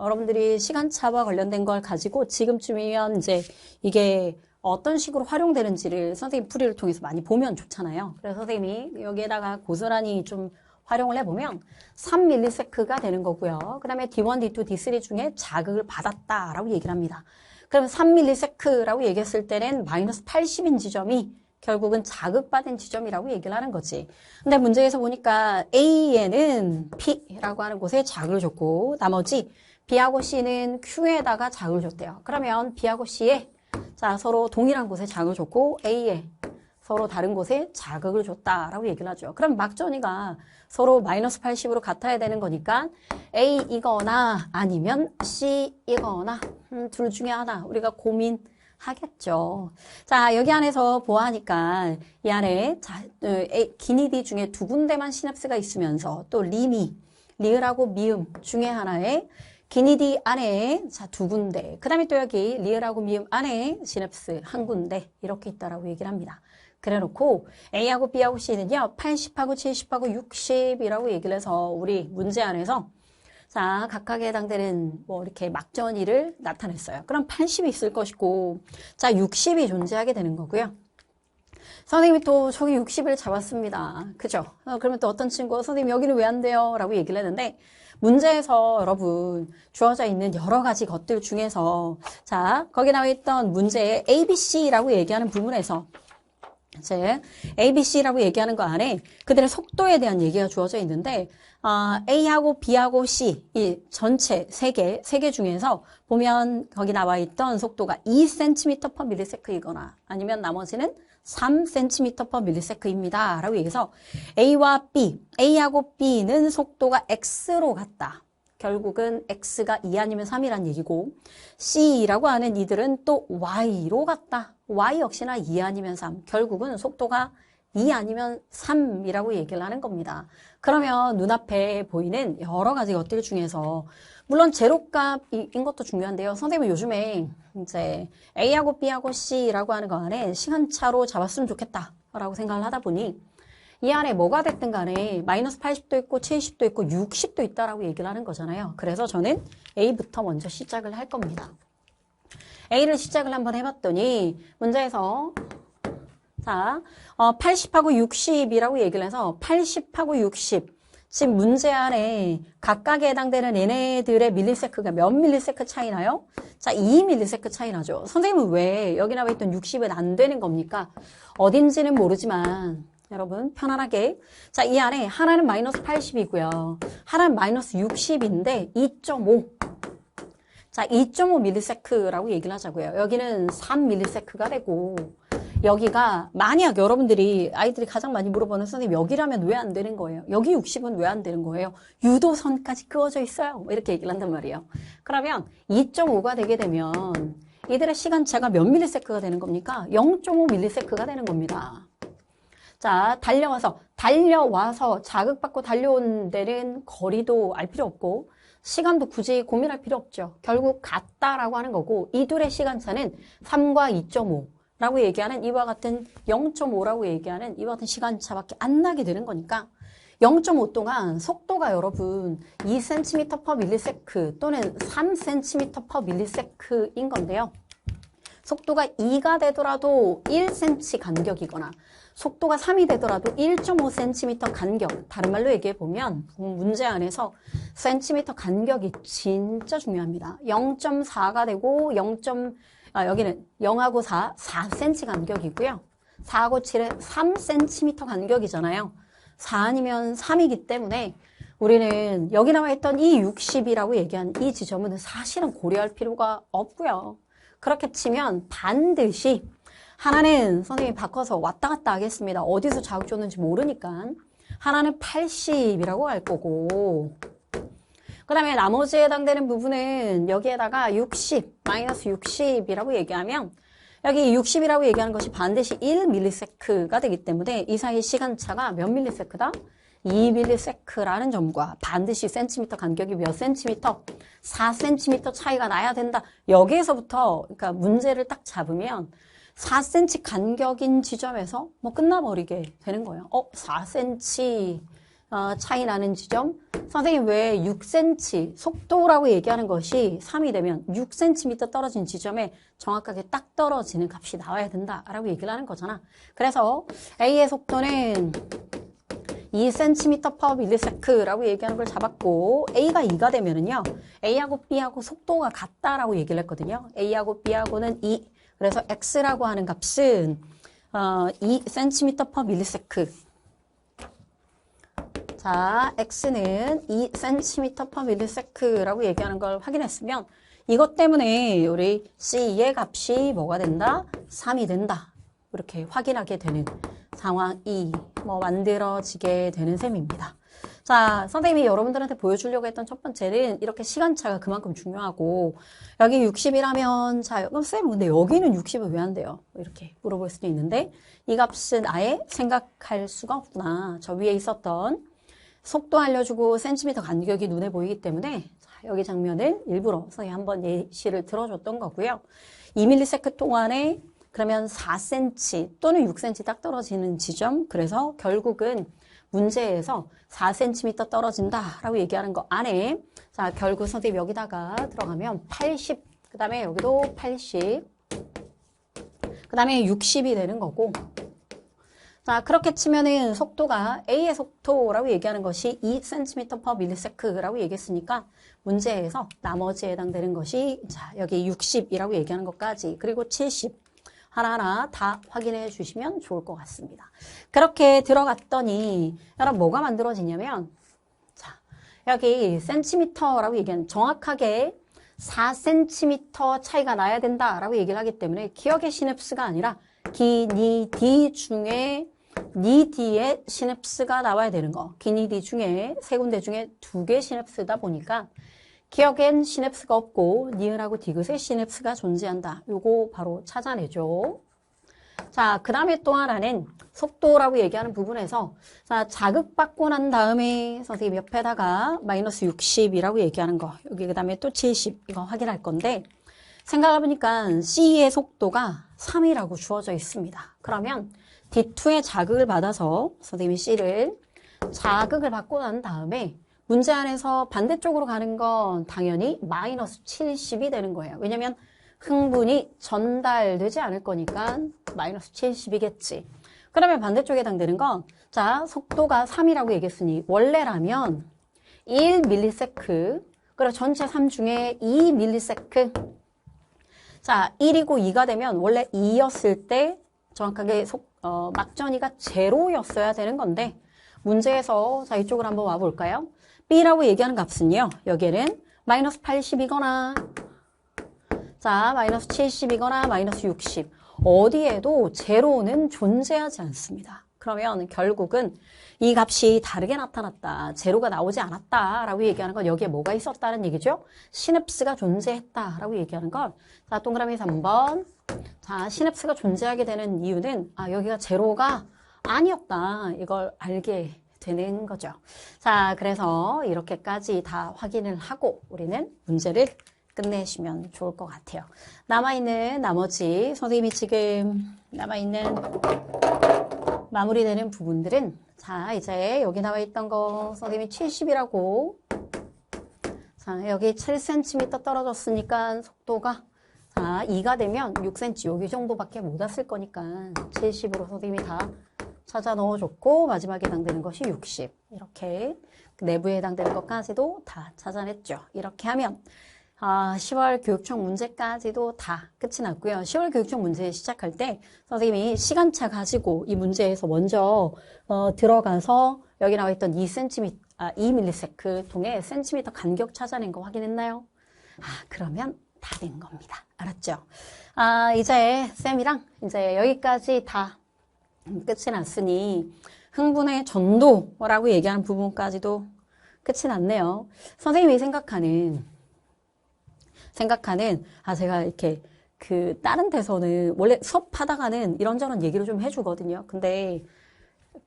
여러분들이 시간차와 관련된 걸 가지고 지금쯤이면 이제 이게 어떤 식으로 활용되는지를 선생님 풀이를 통해서 많이 보면 좋잖아요. 그래서 선생님이 여기에다가 고스란히 좀 활용을 해보면 3ms가 되는 거고요. 그 다음에 D1, D2, D3 중에 자극을 받았다라고 얘기를 합니다. 그러면 3ms라고 얘기했을 때는 마이너스 80인 지점이 결국은 자극받은 지점이라고 얘기를 하는 거지. 근데 문제에서 보니까 A에는 P라고 하는 곳에 자극을 줬고 나머지 B하고 C는 Q에다가 자극을 줬대요. 그러면 B하고 C에 자 서로 동일한 곳에 자극을 줬고 A에 서로 다른 곳에 자극을 줬다라고 얘기를 하죠. 그럼 막전이가 서로 마이너스 80으로 같아야 되는 거니까 A이거나 아니면 C이거나 둘 중에 하나 우리가 고민하겠죠. 자, 여기 안에서 보아하니까 이 안에 기니디 중에 두 군데만 시냅스가 있으면서 또 리을하고 미음 중에 하나에 기니디 안에 자, 두 군데. 그 다음에 또 여기 리을하고 미음 안에 시냅스 한 군데 이렇게 있다라고 얘기를 합니다. 그래 놓고 A하고 B하고 C는요 80하고 70하고 60이라고 얘기를 해서 우리 문제 안에서 자, 각각에 해당되는 뭐 이렇게 막전이를 나타냈어요. 그럼 80이 있을 것이고 자, 60이 존재하게 되는 거고요. 선생님이 또 저기 60을 잡았습니다. 그죠? 그러면 또 어떤 친구가 선생님 여기는 왜 안 돼요? 라고 얘기를 했는데 문제에서 여러분 주어져 있는 여러 가지 것들 중에서 자, 거기 나와 있던 문제에 ABC라고 얘기하는 부분에서 이제 ABC라고 얘기하는 거 안에 그들의 속도에 대한 얘기가 주어져 있는데 A하고 B하고 C 이 전체 세 개 중에서 보면 거기 나와 있던 속도가 2cm/ms이거나 아니면 나머지는 3cm/ms입니다. 라고 얘기해서 A와 B, A하고 B는 속도가 X로 갔다. 결국은 X가 2 아니면 3이란 얘기고 C라고 하는 이들은 또 Y로 갔다. Y 역시나 2 아니면 3. 결국은 속도가 2 아니면 3이라고 얘기를 하는 겁니다. 그러면 눈앞에 보이는 여러 가지 것들 중에서 물론 제로값인 것도 중요한데요. 선생님은 요즘에 이제 A하고 B하고 C라고 하는 거 안에 시간차로 잡았으면 좋겠다라고 생각을 하다 보니 이 안에 뭐가 됐든 간에 마이너스 80도 있고 70도 있고 60도 있다라고 얘기를 하는 거잖아요. 그래서 저는 A부터 먼저 시작을 할 겁니다. A를 시작을 한번 해봤더니 문제에서 자 80하고 60이라고 얘기를 해서 80하고 60 지금 문제 안에 각각에 해당되는 얘네들의 밀리세크가 몇 밀리세크 차이 나요? 자, 2밀리세크 차이 나죠. 선생님은 왜 여기 나와 있던 60은 안 되는 겁니까? 어딘지는 모르지만 여러분 편안하게 자, 이 안에 하나는 마이너스 80이고요. 하나는 마이너스 60인데 2.5 자, 2.5ms라고 얘기를 하자고요. 여기는 3ms가 되고 여기가 만약 여러분들이 아이들이 가장 많이 물어보는 선생님 여기라면 왜 안 되는 거예요? 여기 60은 왜 안 되는 거예요? 유도선까지 그어져 있어요. 이렇게 얘기를 한단 말이에요. 그러면 2.5가 되게 되면 이들의 시간차가 몇 ms가 되는 겁니까? 0.5ms가 되는 겁니다. 자, 달려와서 자극받고 달려온 데는 거리도 알 필요 없고 시간도 굳이 고민할 필요 없죠. 결국 같다라고 하는 거고 이 둘의 시간차는 3과 2.5라고 얘기하는 이와 같은 0.5라고 얘기하는 이와 같은 시간차밖에 안 나게 되는 거니까 0.5 동안 속도가 여러분 2cm/ms 또는 3cm/ms인 건데요. 속도가 2가 되더라도 1cm 간격이거나 속도가 3이 되더라도 1.5cm 간격, 다른 말로 얘기해보면 문제 안에서 cm 간격이 진짜 중요합니다. 0.4가 되고 여기는 0하고 4cm 간격이고요. 4하고 7은 3cm 간격이잖아요. 4 아니면 3이기 때문에 우리는 여기 나와 있던 이 60이라고 얘기한 이 지점은 사실은 고려할 필요가 없고요. 그렇게 치면 반드시 하나는 선생님이 바꿔서 왔다 갔다 하겠습니다. 어디서 자극 줬는지 모르니까. 하나는 80이라고 할 거고 그 다음에 나머지에 해당되는 부분은 여기에다가 60, 마이너스 60이라고 얘기하면 여기 60이라고 얘기하는 것이 반드시 1ms가 되기 때문에 이 사이 시간차가 몇 ms다? 2ms라는 점과 반드시 센티미터 간격이 몇 센티미터? 4cm 차이가 나야 된다. 여기에서부터 그러니까 문제를 딱 잡으면 4cm 간격인 지점에서 뭐 끝나버리게 되는 거예요. 4cm 차이 나는 지점? 선생님 왜 6cm 속도라고 얘기하는 것이 3이 되면 6cm 떨어진 지점에 정확하게 딱 떨어지는 값이 나와야 된다라고 얘기를 하는 거잖아. 그래서 A의 속도는 2cm/ms라고 얘기하는 걸 잡았고 A가 2가 되면은요. A하고 B하고 속도가 같다라고 얘기를 했거든요. A하고 B하고는 2. 그래서 X라고 하는 값은 2cm/ms. 자, X는 2cm/ms라고 얘기하는 걸 확인했으면 이것 때문에 우리 C의 값이 뭐가 된다? 3이 된다. 이렇게 확인하게 되는 상황이 만들어지게 되는 셈입니다. 자, 선생님이 여러분들한테 보여주려고 했던 첫 번째는 이렇게 시간차가 그만큼 중요하고 여기 60이라면 자, 그럼 쌤 근데 여기는 60은 왜 안 돼요? 이렇게 물어볼 수도 있는데 이 값은 아예 생각할 수가 없구나. 저 위에 있었던 속도 알려주고 센티미터 간격이 눈에 보이기 때문에 자, 여기 장면을 일부러 선생님이 한번 예시를 들어줬던 거고요. 2ms 동안에 그러면 4cm 또는 6cm 딱 떨어지는 지점. 그래서 결국은 문제에서 4cm 떨어진다라고 얘기하는 거 안에 자 결국 선생님 여기다가 들어가면 80, 그 다음에 여기도 80, 그 다음에 60이 되는 거고 자 그렇게 치면은 속도가 A의 속도라고 얘기하는 것이 2cm/ms라고 얘기했으니까 문제에서 나머지에 해당되는 것이 자 여기 60이라고 얘기하는 것까지 그리고 70 하나하나 다 확인해 주시면 좋을 것 같습니다. 그렇게 들어갔더니 여러분 뭐가 만들어지냐면 자 여기 센티미터라고 얘기하는 정확하게 4cm 차이가 나야 된다라고 얘기를 하기 때문에 기억의 시냅스가 아니라 기, 니, 디 중에 니, 디의 시냅스가 나와야 되는 거. 기, 니, 디 중에 세 군데 중에 두 개 시냅스다 보니까 기억엔 시냅스가 없고 니은하고 디귿의 시냅스가 존재한다. 요거 바로 찾아내죠. 자, 그 다음에 또 하나는 속도라고 얘기하는 부분에서 자 자극받고 난 다음에 선생님 옆에다가 마이너스 60이라고 얘기하는 거 여기 그 다음에 또 70 이거 확인할 건데 생각해보니까 C의 속도가 3이라고 주어져 있습니다. 그러면 D2의 자극을 받아서 선생님이 C를 자극을 받고 난 다음에 문제 안에서 반대쪽으로 가는 건 당연히 마이너스 70이 되는 거예요. 왜냐면 흥분이 전달되지 않을 거니까 마이너스 70이겠지. 그러면 반대쪽에 해당되는 건 자 속도가 3이라고 얘기했으니 원래라면 1ms 그리고 전체 3 중에 2ms 자 1이고 2가 되면 원래 2였을 때 정확하게 막전이가 제로였어야 되는 건데 문제에서 자 이쪽으로 한번 와볼까요? B라고 얘기하는 값은요. 여기에는 마이너스 80이거나 자, 마이너스 70이거나 마이너스 60. 어디에도 제로는 존재하지 않습니다. 그러면 결국은 이 값이 다르게 나타났다. 제로가 나오지 않았다라고 얘기하는 건 여기에 뭐가 있었다는 얘기죠? 시냅스가 존재했다라고 얘기하는 걸. 자, 동그라미 3번. 자, 시냅스가 존재하게 되는 이유는 여기가 제로가 아니었다. 이걸 알게 되는 거죠. 자, 그래서 이렇게까지 다 확인을 하고 우리는 문제를 끝내시면 좋을 것 같아요. 남아있는 나머지 선생님이 지금 남아있는 마무리되는 부분들은 자, 이제 여기 나와 있던 거 선생님이 70이라고 자, 여기 7cm 떨어졌으니까 속도가 자, 2가 되면 6cm 여기 정도밖에 못 왔을 거니까 70으로 선생님이 다 찾아 넣어줬고 마지막에 해당되는 것이 60 이렇게 내부에 해당되는 것까지도 다 찾아냈죠. 이렇게 하면 10월 교육청 문제까지도 다 끝이 났고요. 10월 교육청 문제 시작할 때 선생님이 시간차 가지고 이 문제에서 먼저 들어가서 여기 나와 있던 2ms 통해 센티미터 간격 찾아낸 거 확인했나요? 그러면 다 된 겁니다. 알았죠? 이제 쌤이랑 이제 여기까지 다 끝이 났으니 흥분의 전도라고 얘기하는 부분까지도 끝이 났네요. 선생님이 생각하는 제가 이렇게 다른 데서는 원래 수업하다가는 이런저런 얘기를 좀 해주거든요. 근데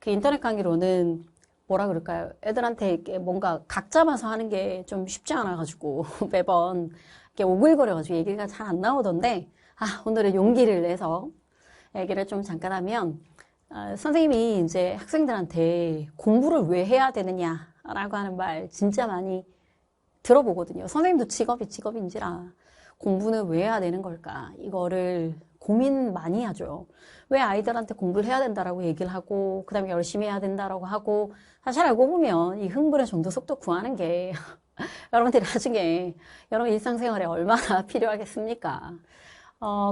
그 인터넷 강의로는 뭐라 그럴까요? 애들한테 이렇게 뭔가 각 잡아서 하는 게 좀 쉽지 않아가지고 매번 이렇게 오글거려가지고 얘기가 잘 안 나오던데 오늘은 용기를 내서 얘기를 좀 잠깐 하면 선생님이 이제 학생들한테 공부를 왜 해야 되느냐라고 하는 말 진짜 많이 들어보거든요. 선생님도 직업인지라 공부는 왜 해야 되는 걸까? 이거를 고민 많이 하죠. 왜 아이들한테 공부를 해야 된다라고 얘기를 하고 그 다음에 열심히 해야 된다라고 하고 사실 알고 보면 이 흥분의 정도 속도 구하는 게 여러분들이 나중에 여러분 일상생활에 얼마나 필요하겠습니까?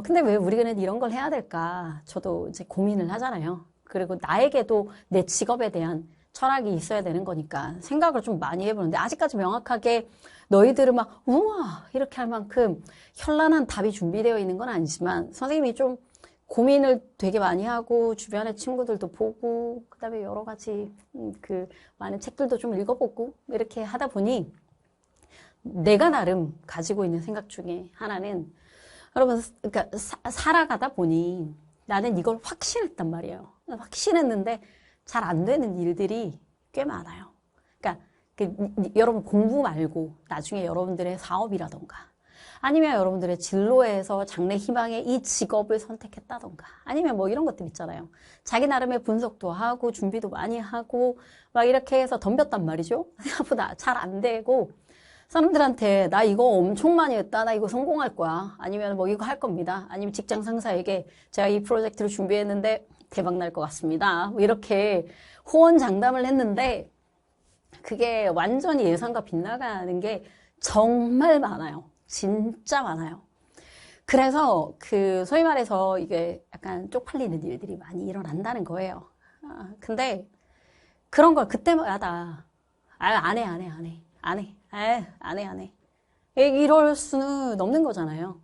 근데 왜 우리는 이런 걸 해야 될까? 저도 이제 고민을 하잖아요. 그리고 나에게도 내 직업에 대한 철학이 있어야 되는 거니까 생각을 좀 많이 해보는데 아직까지 명확하게 너희들은 막 우와 이렇게 할 만큼 현란한 답이 준비되어 있는 건 아니지만 선생님이 좀 고민을 되게 많이 하고 주변의 친구들도 보고 그다음에 여러 가지 많은 책들도 좀 읽어보고 이렇게 하다 보니 내가 나름 가지고 있는 생각 중에 하나는 여러분 그러니까 살아가다 보니 나는 이걸 확신했단 말이에요. 확신했는데 잘 안 되는 일들이 꽤 많아요. 그러니까 여러분 공부 말고 나중에 여러분들의 사업이라던가 아니면 여러분들의 진로에서 장래 희망의 이 직업을 선택했다던가 아니면 뭐 이런 것들 있잖아요. 자기 나름의 분석도 하고 준비도 많이 하고 막 이렇게 해서 덤볐단 말이죠. 생각보다 잘 안 되고 사람들한테 나 이거 엄청 많이 했다. 나 이거 성공할 거야. 아니면 뭐 이거 할 겁니다. 아니면 직장 상사에게 제가 이 프로젝트를 준비했는데 대박 날 것 같습니다. 뭐 이렇게 호언장담을 했는데 그게 완전히 예상과 빗나가는 게 정말 많아요. 진짜 많아요. 그래서 소위 말해서 이게 약간 쪽팔리는 일들이 많이 일어난다는 거예요. 근데 그런 걸 그때마다 안 해. 이럴 수는 없는 거잖아요.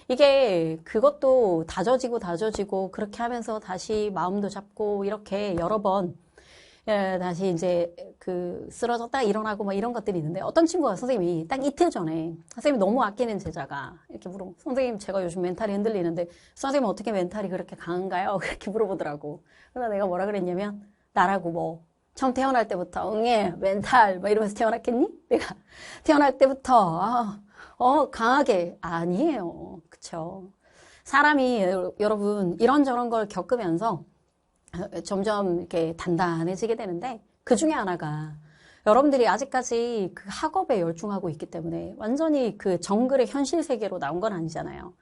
이게 그것도 다져지고 그렇게 하면서 다시 마음도 잡고 이렇게 여러 번 다시 이제 쓰러졌다 일어나고 막 이런 것들이 있는데 어떤 친구가 선생님이 딱 이틀 전에 선생님이 너무 아끼는 제자가 이렇게 물어보고 선생님 제가 요즘 멘탈이 흔들리는데 선생님 어떻게 멘탈이 그렇게 강한가요? 그렇게 물어보더라고. 그래서 내가 뭐라 그랬냐면 나라고 뭐 처음 태어날 때부터 응애 멘탈 막 이러면서 태어났겠니? 내가 태어날 때부터 강하게 아니에요. 그쵸? 사람이 여러분 이런저런 걸 겪으면서 점점 이렇게 단단해지게 되는데 그 중에 하나가 여러분들이 아직까지 그 학업에 열중하고 있기 때문에 완전히 정글의 현실 세계로 나온 건 아니잖아요.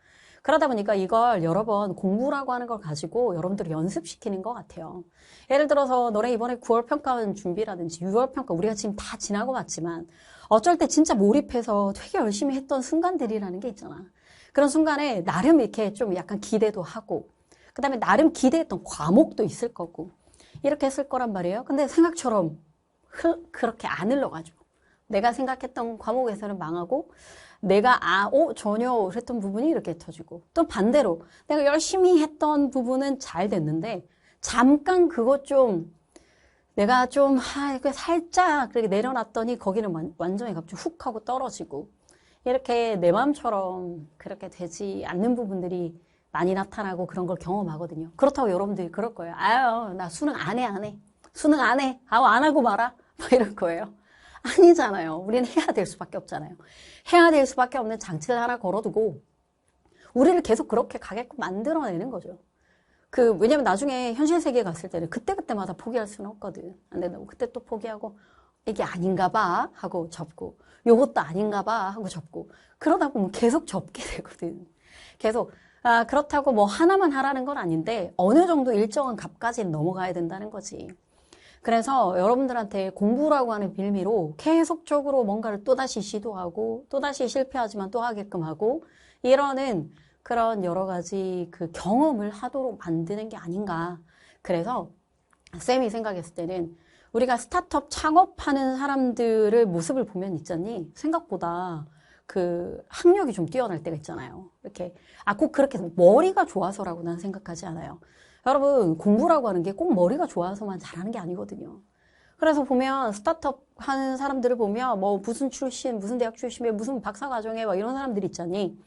그러다 보니까 이걸 여러 번 공부라고 하는 걸 가지고 여러분들을 연습시키는 것 같아요. 예를 들어서 너네 이번에 9월 평가원 준비라든지 6월 평가 우리가 지금 다 지나고 왔지만 어쩔 때 진짜 몰입해서 되게 열심히 했던 순간들이라는 게 있잖아. 그런 순간에 나름 이렇게 좀 약간 기대도 하고 그 다음에 나름 기대했던 과목도 있을 거고 이렇게 했을 거란 말이에요. 근데 생각처럼 그렇게 안 흘러가지고 내가 생각했던 과목에서는 망하고 내가 전혀 했던 부분이 이렇게 터지고 또 반대로 내가 열심히 했던 부분은 잘 됐는데 잠깐 그것 좀 내가 좀 살짝 그렇게 내려놨더니 거기는 완전히 갑자기 훅 하고 떨어지고 이렇게 내 마음처럼 그렇게 되지 않는 부분들이 많이 나타나고 그런 걸 경험하거든요. 그렇다고 여러분들이 그럴 거예요. 아유, 나 수능 안 해. 수능 안 해. 안 하고 말아. 막 이럴 거예요. 아니잖아요. 우리는 해야 될 수밖에 없잖아요. 해야 될 수밖에 없는 장치를 하나 걸어두고 우리를 계속 그렇게 가게끔 만들어내는 거죠. 왜냐면 나중에 현실 세계에 갔을 때는 그때그때마다 포기할 수는 없거든. 안 된다고. 그때 또 포기하고 이게 아닌가 봐 하고 접고 요것도 아닌가 봐 하고 접고 그러다 보면 계속 접게 되거든. 계속 그렇다고 뭐 하나만 하라는 건 아닌데 어느 정도 일정한 값까지는 넘어가야 된다는 거지. 그래서 여러분들한테 공부라고 하는 빌미로 계속적으로 뭔가를 또다시 시도하고 또다시 실패하지만 또 하게끔 하고 이러는 그런 여러 가지 그 경험을 하도록 만드는 게 아닌가. 그래서 쌤이 생각했을 때는 우리가 스타트업 창업하는 사람들의 모습을 보면 있잖니 생각보다 그 학력이 좀 뛰어날 때가 있잖아요. 이렇게 꼭 그렇게 머리가 좋아서라고 나는 생각하지 않아요. 여러분 공부라고 하는 게 꼭 머리가 좋아서만 잘하는 게 아니거든요. 그래서 보면 스타트업 하는 사람들을 보면 뭐 무슨 출신, 무슨 대학 출신에 무슨 박사과정에 막 이런 사람들이 있잖니.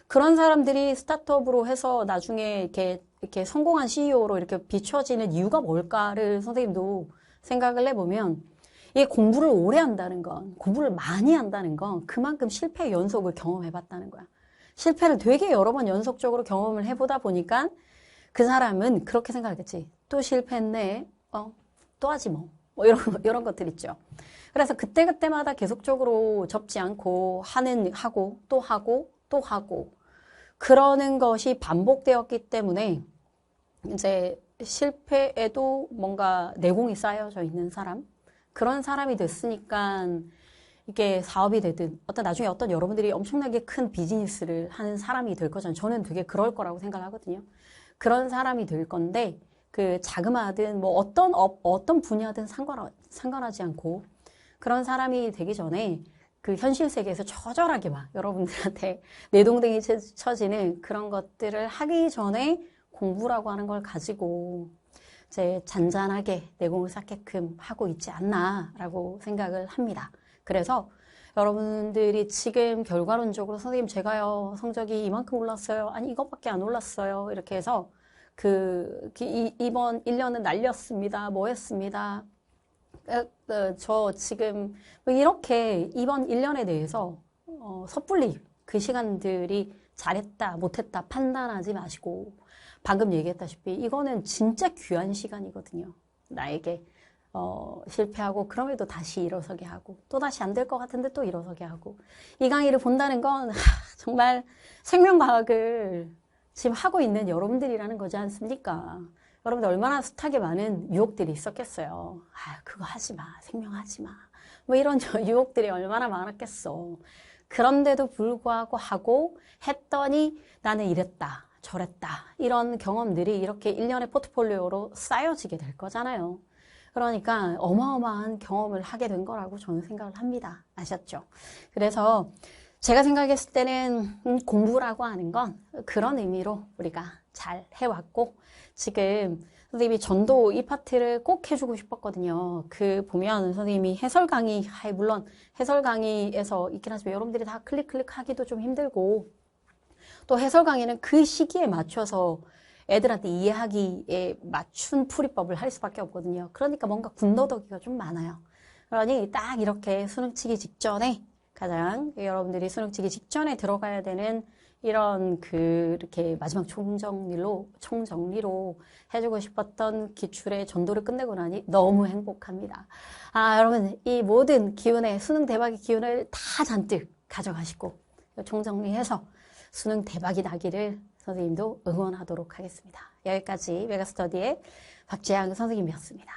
그런 사람들이 스타트업으로 해서 나중에 이렇게 성공한 CEO로 이렇게 비춰지는 이유가 뭘까를 선생님도 생각을 해보면 이 공부를 오래 한다는 건, 공부를 많이 한다는 건 그만큼 실패의 연속을 경험해봤다는 거야. 실패를 되게 여러 번 연속적으로 경험을 해보다 보니까 그 사람은 그렇게 생각하겠지. 또 실패했네. 또 하지 뭐. 뭐 이런 것들 있죠. 그래서 그때그때마다 계속적으로 접지 않고 하고 또 하고 또 하고 그러는 것이 반복되었기 때문에 이제 실패에도 뭔가 내공이 쌓여져 있는 사람 그런 사람이 됐으니까 이게 사업이 되든 나중에 여러분들이 엄청나게 큰 비즈니스를 하는 사람이 될 거잖아요. 저는 되게 그럴 거라고 생각을 하거든요. 그런 사람이 될 건데 그 자그마하든 뭐 어떤 분야든 상관하지 않고 그런 사람이 되기 전에 그 현실 세계에서 처절하게 막 여러분들한테 내동댕이 쳐지는 그런 것들을 하기 전에 공부라고 하는 걸 가지고 이제 잔잔하게 내공을 쌓게끔 하고 있지 않나라고 생각을 합니다. 그래서 여러분들이 지금 결과론적으로 선생님 제가요 성적이 이만큼 올랐어요. 아니 이것밖에 안 올랐어요. 이렇게 해서 이번 1년은 날렸습니다. 뭐 했습니다. 저 지금 이렇게 이번 1년에 대해서 섣불리 그 시간들이 잘했다 못했다 판단하지 마시고 방금 얘기했다시피 이거는 진짜 귀한 시간이거든요. 나에게 실패하고 그럼에도 다시 일어서게 하고 또다시 안 될 것 같은데 또 일어서게 하고 이 강의를 본다는 건 정말 생명과학을 지금 하고 있는 여러분들이라는 거지 않습니까? 여러분들 얼마나 숱하게 많은 유혹들이 있었겠어요. 그거 하지 마. 생명하지 마. 뭐 이런 유혹들이 얼마나 많았겠어. 그런데도 불구하고 하고 했더니 나는 이랬다. 저랬다. 이런 경험들이 이렇게 일련의 포트폴리오로 쌓여지게 될 거잖아요. 그러니까 어마어마한 경험을 하게 된 거라고 저는 생각을 합니다. 아셨죠? 그래서 제가 생각했을 때는 공부라고 하는 건 그런 의미로 우리가 잘 해왔고 지금 선생님이 전도 이 파트를 꼭 해주고 싶었거든요. 보면 선생님이 해설 강의, 물론 해설 강의에서 있긴 하지만 여러분들이 다 클릭 하기도 좀 힘들고 또 해설 강의는 그 시기에 맞춰서 애들한테 이해하기에 맞춘 풀이법을 할 수밖에 없거든요. 그러니까 뭔가 군더더기가 좀 많아요. 그러니 딱 이렇게 수능 치기 직전에 가장 여러분들이 수능 치기 직전에 들어가야 되는 이런 이렇게 마지막 총정리로 해주고 싶었던 기출의 전도를 끝내고 나니 너무 행복합니다. 여러분 이 모든 기운에 수능 대박의 기운을 다 잔뜩 가져가시고 총정리해서 수능 대박이 나기를 선생님도 응원하도록 하겠습니다. 여기까지 메가스터디의 박재양 선생님이었습니다.